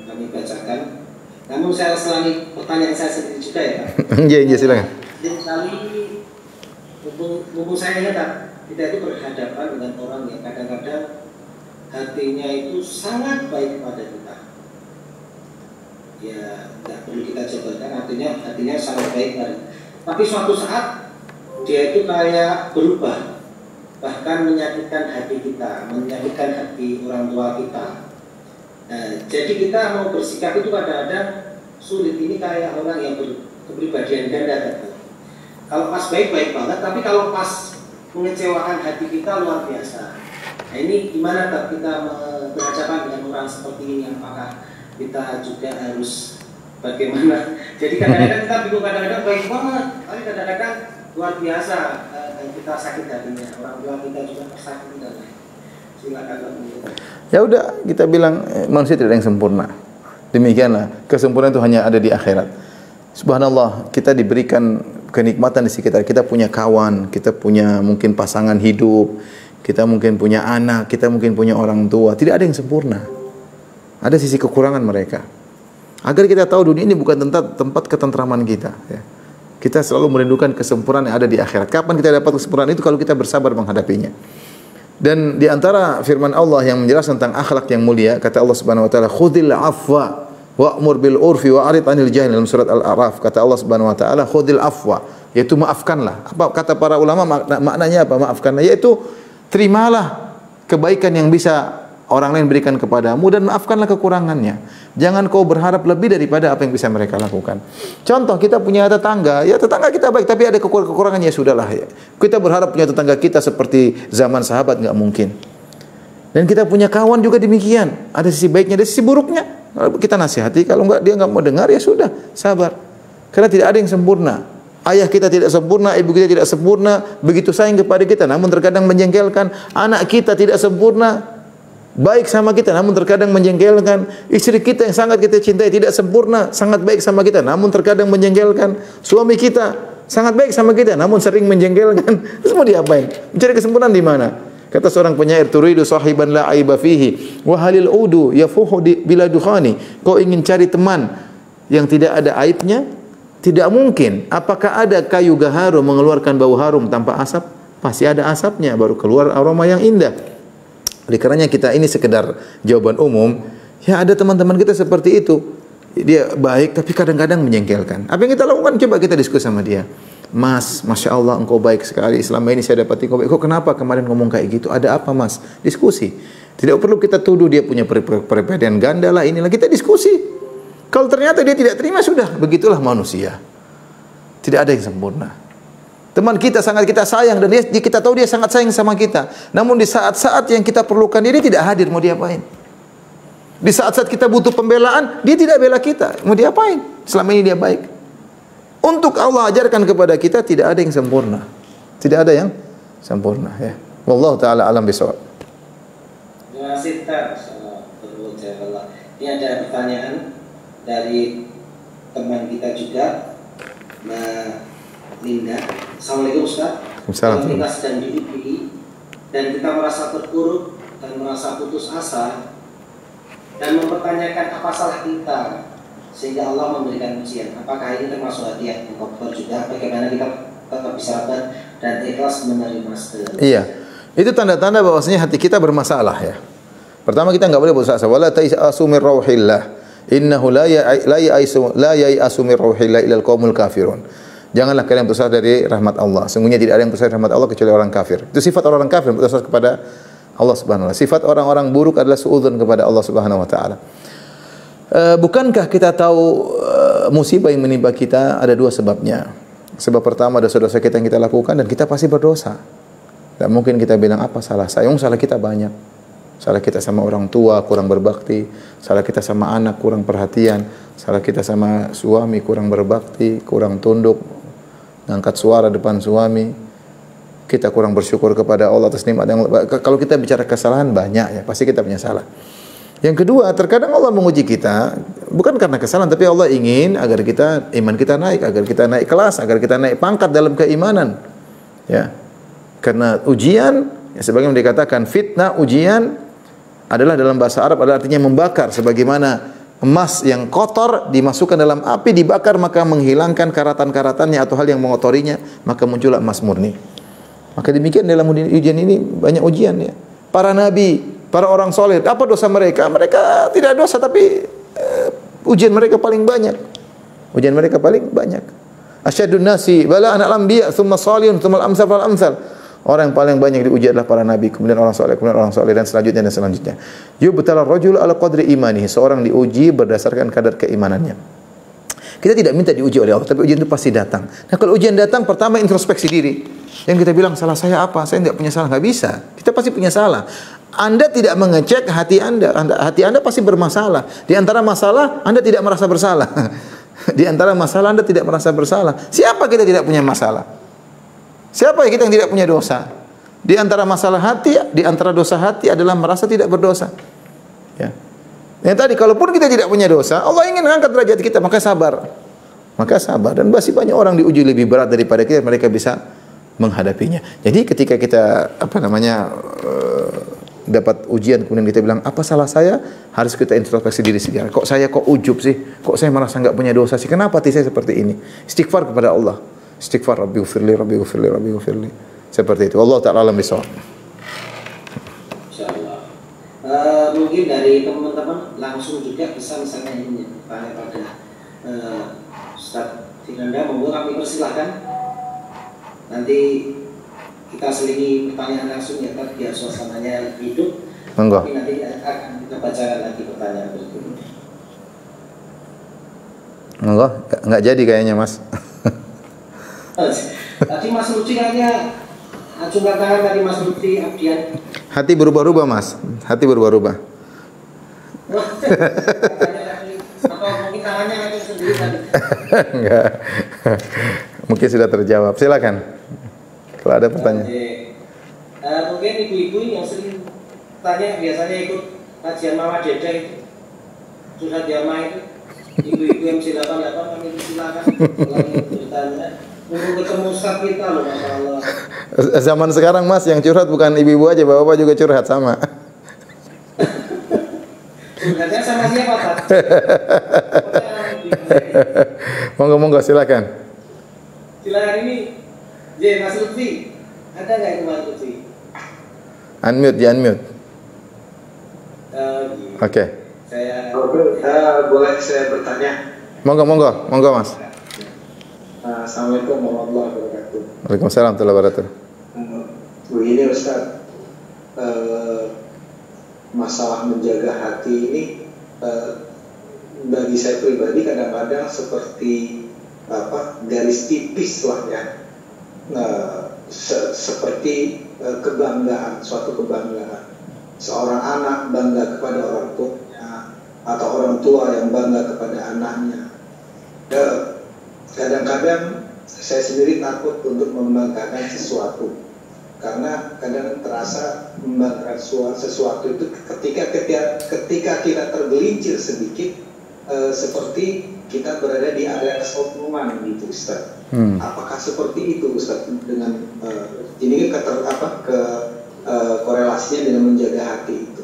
kami bacakan. Namun saya selangi pertanyaan saya sendiri juga ya Pak.
Iya, silakan.
Jadi sekali mumpung saya ingat kita itu berhadapan dengan orang yang kadang-kadang hatinya itu sangat baik kepada kita. Ya nggak perlu kita jabarkan, hatinya sangat baik kepada. Tapi suatu saat dia itu kayak berubah, bahkan menyakitkan hati kita, menyakitkan hati orang tua kita. Nah, jadi kita mau bersikap itu kadang-kadang sulit. Ini kayak orang yang berkepribadian ganda. Kalau pas baik-baik banget, tapi kalau pas mengecewakan hati kita luar biasa. Nah ini gimana kita berhadapan dengan orang seperti ini? Apakah kita juga harus bagaimana? Jadi kadang-kadang kita bingung, kadang-kadang baik banget, tapi kadang-kadang luar biasa kita sakit hatinya. Orang tua kita juga tersakiti dan lain. Silakan Pak.
Ya udah, kita bilang manusia tidak ada yang sempurna. Demikianlah, kesempurnaan itu hanya ada di akhirat. Subhanallah, kita diberikan kenikmatan di sekitar. Kita punya kawan, kita punya mungkin pasangan hidup, kita mungkin punya anak, kita mungkin punya orang tua. Tidak ada yang sempurna. Ada sisi kekurangan mereka. Agar kita tahu dunia ini bukan tempat ketentraman kita. Ya. Kita selalu merindukan kesempurnaan yang ada di akhirat. Kapan kita dapat kesempurnaan itu? Kalau kita bersabar menghadapinya. Dan di antara firman Allah yang menjelaskan tentang akhlak yang mulia, kata Allah Subhanahu wa taala, "Khudhil afwa wa'mur bil urfi wa'rid 'anil jahil." Dalam surat Al-A'raf kata Allah Subhanahu wa taala, "Khudhil afwa," yaitu maafkanlah. Apa kata para ulama maknanya apa? Maafkanlah yaitu terimalah kebaikan yang bisa orang lain berikan kepadamu dan maafkanlah kekurangannya. Jangan kau berharap lebih daripada apa yang bisa mereka lakukan. Contoh, kita punya tetangga, ya tetangga kita baik tapi ada kekurangannya, ya sudahlah ya. Kita berharap punya tetangga kita seperti zaman sahabat, nggak mungkin. Dan kita punya kawan juga demikian. Ada sisi baiknya, ada sisi buruknya. Kita nasihati, kalau dia nggak mau dengar ya sudah, sabar. Karena tidak ada yang sempurna. Ayah kita tidak sempurna, ibu kita tidak sempurna, begitu sayang kepada kita, namun terkadang menjengkelkan. Anak kita tidak sempurna, baik sama kita, namun terkadang menjengkelkan. Istri kita yang sangat kita cintai tidak sempurna, sangat baik sama kita, namun terkadang menjengkelkan. Suami kita sangat baik sama kita, namun sering menjengkelkan. Terus mau diapain? Mencari kesempurnaan di mana? Kata seorang penyair, "Turidu sahiban la aiba fihi, wa halil udu yafuhu bila dukhani." Kau ingin cari teman yang tidak ada aibnya? Tidak mungkin. Apakah ada kayu gaharu mengeluarkan bau harum tanpa asap? Pasti ada asapnya baru keluar aroma yang indah. Oleh karenanya kita ini sekedar jawaban umum. Ya ada teman-teman kita seperti itu. Dia baik tapi kadang-kadang menjengkelkan. Apa yang kita lakukan? Coba kita diskusi sama dia. "Mas, Masya Allah engkau baik sekali. Selama ini saya dapati engkau baik. Kok kenapa kemarin ngomong kayak gitu? Ada apa Mas?" Diskusi. Tidak perlu kita tuduh dia punya perbedaan ganda lah, inilah. Kita diskusi. Kalau ternyata dia tidak terima, sudah. Begitulah manusia. Tidak ada yang sempurna. Teman kita sangat kita sayang dan kita tahu dia sangat sayang sama kita. Namun di saat-saat yang kita perlukan dia tidak hadir, mau diapain? Di saat-saat kita butuh pembelaan, dia tidak bela kita. Mau diapain? Selama ini dia baik. Untuk Allah ajarkan kepada kita tidak ada yang sempurna. Tidak ada yang sempurna ya. Wallahu taala alam bisawab.
Terima kasih Ustaz. Ini ada pertanyaan dari teman kita juga, Mbak Linda. Assalamualaikum Ustaz. Kalau kita sedang diuji dan kita merasa terpuruk dan merasa putus asa dan mempertanyakan apa salah kita sehingga Allah memberikan ujian, apakah ini termasuk hadiah mukabbar juga? Bagaimana kita tetap bersabar dan ikhlas menerima segala?
Iya, itu tanda-tanda bahwasanya hati kita bermasalah ya. Pertama, kita enggak boleh putus asa. Wala ta'asu min rauhillah. Innahu la ya'asu min rauhillah ilal qaumul kafirun. Janganlah kalian putus asa dari rahmat Allah. Sungguhnya tidak ada yang putus asa dari rahmat Allah kecuali orang kafir. Itu sifat orang kafir, putus asa kepada Allah Subhanahu wa taala. Sifat orang-orang buruk adalah suudzon kepada Allah Subhanahu wa taala. Bukankah kita tahu musibah yang menimpa kita ada dua sebabnya? Sebab pertama ada dosa-dosa kita yang kita lakukan dan kita pasti berdosa. Dan mungkin kita bilang apa salah saya? Salah kita banyak. Salah kita sama orang tua kurang berbakti, salah kita sama anak kurang perhatian, salah kita sama suami kurang berbakti, kurang tunduk, ngangkat suara depan suami, kita kurang bersyukur kepada Allah atas nikmat yang kalau kita bicara kesalahan banyak ya, pasti kita punya salah. Yang kedua, terkadang Allah menguji kita bukan karena kesalahan, tapi Allah ingin agar kita iman kita naik, agar kita naik kelas, agar kita naik pangkat dalam keimanan. Ya. Karena ujian, ya sebagaimana dikatakan fitnah, ujian adalah dalam bahasa Arab adalah artinya membakar, sebagaimana emas yang kotor dimasukkan dalam api, dibakar, maka menghilangkan karatan-karatannya atau hal yang mengotorinya, maka muncullah emas murni. Maka demikian dalam ujian ini banyak ujian ya. Para nabi, para orang soleh, apa dosa mereka? Mereka tidak dosa, tapi ujian mereka paling banyak. Ujian mereka paling banyak. Asyadun nasi bala anak anbiya, thumma salihun, thumma al-amsal fal amsal. Orang yang paling banyak diuji adalah para nabi, kemudian orang soleh, dan selanjutnya. Yubtala ar-rajulu ala qadri imanihi. Seorang diuji berdasarkan kadar keimanannya. Kita tidak minta diuji oleh Allah, tapi ujian itu pasti datang. Nah, kalau ujian datang, pertama introspeksi diri. Yang kita bilang, salah saya apa? Saya tidak punya salah. Nggak bisa. Kita pasti punya salah. Anda tidak mengecek hati Anda. Hati Anda pasti bermasalah. Di antara masalah, Anda tidak merasa bersalah. Di antara masalah, Anda tidak merasa bersalah. Siapa kita tidak punya masalah? Siapa kita yang tidak punya dosa? Di antara masalah hati, di antara dosa hati adalah merasa tidak berdosa. Ya. Yang tadi, kalaupun kita tidak punya dosa, Allah ingin mengangkat derajat kita, maka sabar. Maka sabar. Dan masih banyak orang diuji lebih berat daripada kita, mereka bisa menghadapinya. Jadi ketika kita dapat ujian, kemudian kita bilang, apa salah saya? Harus kita introspeksi diri sendiri. Kok saya ujub sih? Kok saya merasa enggak punya dosa sih? Kenapa hati saya seperti ini? Istighfar kepada Allah. Istighfar, Rabbi ghfirli, Rabbi ghfirli, Rabbi ghfirli. Seperti itu. Allah Ta'ala alam bisawab.
Insyaallah. Mungkin dari teman-teman langsung juga bisa misalnya ini tanya pada Ustaz Firanda, monggo kami persilahkan. Nanti kita selingi pertanyaan langsung ya, biar suasananya hidup.
Monggo.
Tapi nanti akan kita bacakan lagi pertanyaan berikutnya.
Monggo, enggak jadi kayaknya, Mas.
Tadi Mas Lutfi kayaknya acungkan tangan tadi Mas Lutfi Abdian.
Hati berubah-ubah, Mas. Hati berubah-ubah.
Atau mungkin tangannya ngacung sendiri tadi.
Enggak. Mungkin sudah terjawab. Silakan. Kalau ada pertanyaan.
Mungkin ibu-ibu yang sering tanya biasanya ikut kajian Mama Deda itu, Surat Jamaah itu, ibu-ibu MC 88 kami silakan kalau ingin bertanya. Untuk ketemu Ustaz kita loh, Masya Allah.
Zaman sekarang, Mas, yang curhat bukan ibu-ibu aja, bapak-bapak juga curhat sama.
Curhatnya sama siapa, Pak?
Monggo, silakan.
Silakan ini, Mas Lutfi. Ada nggak itu Mas Lutfi?
Unmute. Oke.
Boleh saya bertanya?
Monggo, Mas.
Assalamualaikum warahmatullahi wabarakatuh.
Waalaikumsalam warahmatullahi wabarakatuh.
Begini Ustaz, masalah menjaga hati ini bagi saya pribadi kadang-kadang seperti garis tipis lah ya, seperti kebanggaan, suatu kebanggaan. Seorang anak bangga kepada orang tuanya atau orang tua yang bangga kepada anaknya. Kadang-kadang saya sendiri takut untuk membanggakan sesuatu, karena kadang terasa membanggakan sesuatu itu ketika kita tergelincir sedikit, seperti kita berada di area kesombongan gitu, Ustaz. Apakah seperti itu, Ustaz? Dengan ini korelasinya dengan menjaga hati itu.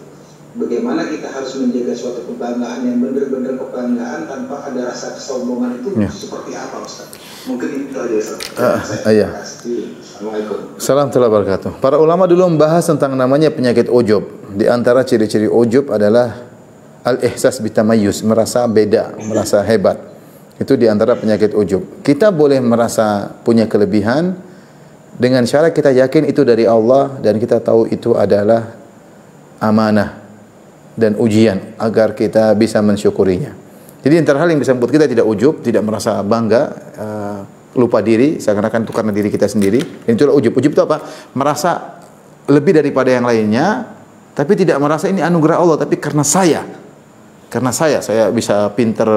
Bagaimana kita harus menjaga suatu kebanggaan yang benar-benar kebanggaan tanpa ada rasa kesombongan itu seperti apa, Ustaz? Mungkin itu aja, Ustaz.
Iya.
Assalamualaikum.
Assalamualaikum warahmatullahi wabarakatuh. Para ulama dulu membahas tentang namanya penyakit ujub. Di antara ciri-ciri ujub adalah al-ihsas bitamayyuz, merasa beda, merasa hebat. Itu di antara penyakit ujub. Kita boleh merasa punya kelebihan dengan syarat kita yakin itu dari Allah dan kita tahu itu adalah amanah dan ujian agar kita bisa mensyukurinya. Jadi antara hal yang bisa membuat kita tidak ujub, tidak merasa bangga, lupa diri, seakan-akan itu karena diri kita sendiri. Dan itulah ujub. Ujub itu apa? Merasa lebih daripada yang lainnya, tapi tidak merasa ini anugerah Allah, tapi karena saya bisa pintar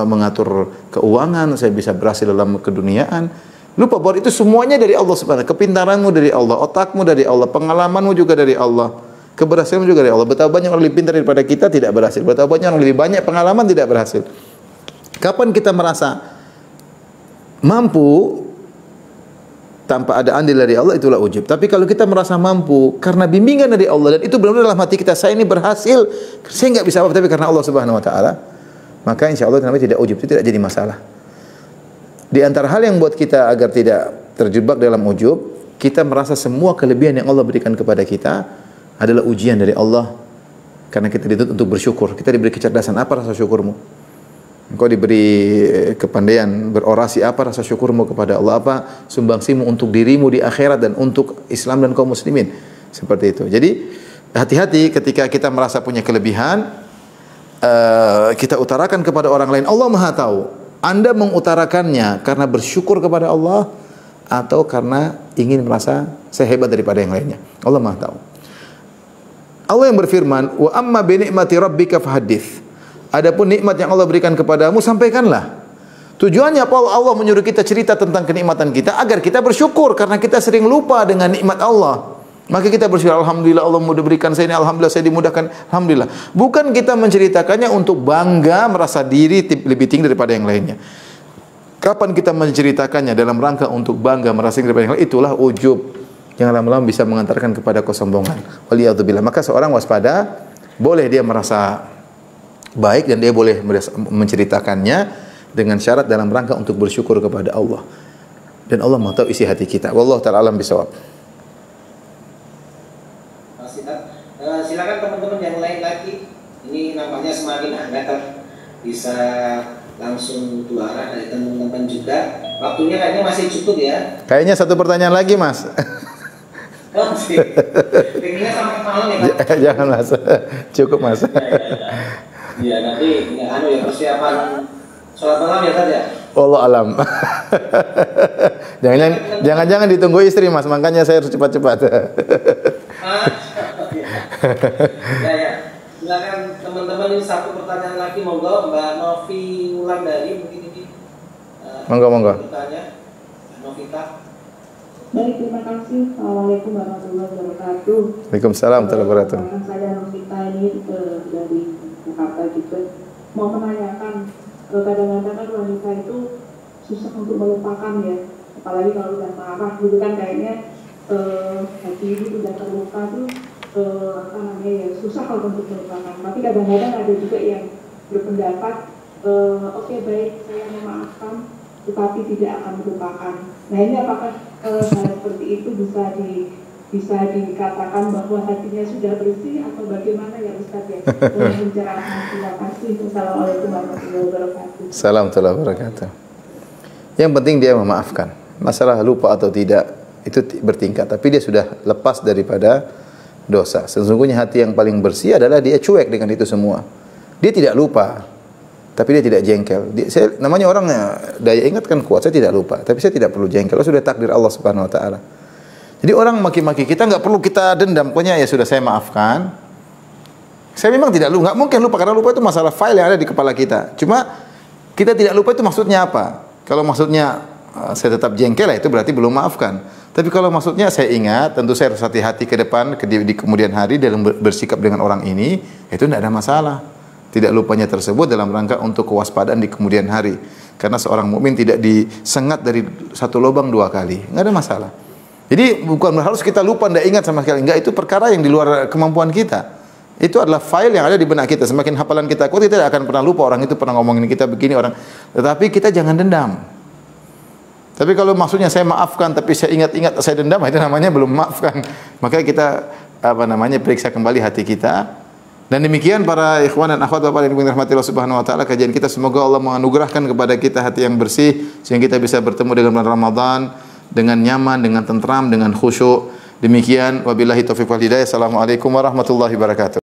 mengatur keuangan, saya bisa berhasil dalam keduniaan. Lupa bahwa itu semuanya dari Allah Subhanahu. Kepintaranmu dari Allah, otakmu dari Allah, pengalamanmu juga dari Allah, keberhasilanmu juga dari Allah. Betapa banyak orang lebih pintar daripada kita tidak berhasil. Betapa banyak orang lebih banyak pengalaman tidak berhasil. Kapan kita merasa mampu tanpa ada andil dari Allah, itulah ujub. Tapi kalau kita merasa mampu karena bimbingan dari Allah dan itu benar-benar dalam hati kita, saya ini berhasil, saya enggak bisa apa tapi karena Allah Subhanahu wa taala, maka insya Allah namanya tidak ujub, itu tidak jadi masalah. Di antara hal yang buat kita agar tidak terjebak dalam ujub, kita merasa semua kelebihan yang Allah berikan kepada kita adalah ujian dari Allah. Karena kita dituntut untuk bersyukur. Kita diberi kecerdasan, apa rasa syukurmu? Engkau diberi kepandaian berorasi, apa rasa syukurmu kepada Allah? Apa sumbangsimu untuk dirimu di akhirat dan untuk Islam dan kaum muslimin? Seperti itu. Jadi hati-hati ketika kita merasa punya kelebihan, kita utarakan kepada orang lain. Allah Maha tahu. Anda mengutarakannya karena bersyukur kepada Allah atau karena ingin merasa saya hebat daripada yang lainnya. Allah Maha tahu. Allah yang berfirman, "Wa amma bi ni'mati rabbika fahaddits." Adapun nikmat yang Allah berikan kepadamu, sampaikanlah. Tujuannya apa? Allah menyuruh kita cerita tentang kenikmatan kita agar kita bersyukur karena kita sering lupa dengan nikmat Allah. Maka kita bersyukur, alhamdulillah Allah mudah berikan saya ini, alhamdulillah saya dimudahkan, alhamdulillah. Bukan kita menceritakannya untuk bangga, merasa diri lebih tinggi daripada yang lainnya. Kapan kita menceritakannya dalam rangka untuk bangga, merasa tinggi daripada yang lain, itulah ujub. Yang lama-lama bisa mengantarkan kepada kesombongan. Waliyadzubillah. Maka seorang waspada, boleh dia merasa baik dan dia boleh menceritakannya dengan syarat dalam rangka untuk bersyukur kepada Allah. Dan Allah Maha tahu isi hati kita. Wallahu ta'ala alam bisawab.
Silakan teman-teman yang lain lagi. Ini nampaknya semakin hangat, bisa langsung keluar dari teman-teman juga. Waktunya kayaknya masih cukup ya.
Kayaknya satu pertanyaan lagi, Mas.
Oh, sih. Pengennya sampai malam ya, Pak?
Jangan, Mas. Cukup, Mas.
Iya, nanti ya persiapan sholat malam ya, Tad ya?
Allah alam. Jangan-jangan ditunggu istri, Mas. Makanya saya harus cepat-cepat.
Ya. Silakan teman-teman, ini satu pertanyaan lagi, monggo Mbak Novi Wulandari mungkin ini.
Monggo.
Bertanya, Novita.
Baik, terima kasih. Assalamualaikum warahmatullahi wabarakatuh.
Waalaikumsalam warahmatullahi wabarakatuh.
Saya Novita ini dari Jakarta juga. Mau menanyakan, kadang-kadang kan wanita itu susah untuk melupakan ya. Apalagi kalau udah marah gitu kan, kayaknya hati itu udah terluka tuh susah kalau untuk melupakan. Tapi kadang-kadang ada juga yang berpendapat, oke, baik, saya memaafkan, tetapi tidak akan melupakan. Nah, ini apakah hal seperti itu bisa dikatakan bahwa hatinya sudah bersih atau bagaimana ya Ustaz ya? Mohon pencerahan. Terima kasih. Assalamualaikum warahmatullahi wabarakatuh.
Assalamualaikum warahmatullahi wabarakatuh. Yang penting dia memaafkan. Masalah lupa atau tidak itu bertingkat, tapi dia sudah lepas daripada dosa. Sesungguhnya hati yang paling bersih adalah dia cuek dengan itu semua. Dia tidak lupa, tapi dia tidak jengkel. Namanya orang daya ingat kan kuat. Saya tidak lupa, tapi saya tidak perlu jengkel. Sudah takdir Allah Subhanahu Wa Taala. Jadi orang maki-maki kita nggak perlu kita dendam. Pokoknya ya sudah, saya maafkan. Saya memang tidak lupa, nggak mungkin lupa karena lupa itu masalah file yang ada di kepala kita. Cuma kita tidak lupa itu maksudnya apa? Kalau maksudnya saya tetap jengkel, itu berarti belum maafkan. Tapi kalau maksudnya saya ingat, tentu saya harus hati-hati ke depan di kemudian hari dalam bersikap dengan orang ini, itu tidak ada masalah. Tidak lupanya tersebut dalam rangka untuk kewaspadaan di kemudian hari. Karena seorang mukmin tidak disengat dari satu lubang dua kali. Nggak ada masalah. Jadi bukan harus kita lupa, tidak ingat sama sekali. Enggak, itu perkara yang di luar kemampuan kita. Itu adalah file yang ada di benak kita. Semakin hafalan kita kuat, kita tidak akan pernah lupa orang itu pernah ngomongin kita begini orang. Tetapi kita jangan dendam. Tapi kalau maksudnya saya maafkan, tapi saya ingat-ingat saya dendam, itu namanya belum maafkan. Maka kita periksa kembali hati kita. Dan demikian para ikhwan dan akhwat Bapak yang dirahmati Allah Subhanahu wa taala, kajian kita semoga Allah menganugerahkan kepada kita hati yang bersih sehingga kita bisa bertemu dengan bulan Ramadan dengan nyaman, dengan tentram, dengan khusyuk. Demikian wabillahi taufiq wal hidayah. Assalamualaikum warahmatullahi wabarakatuh.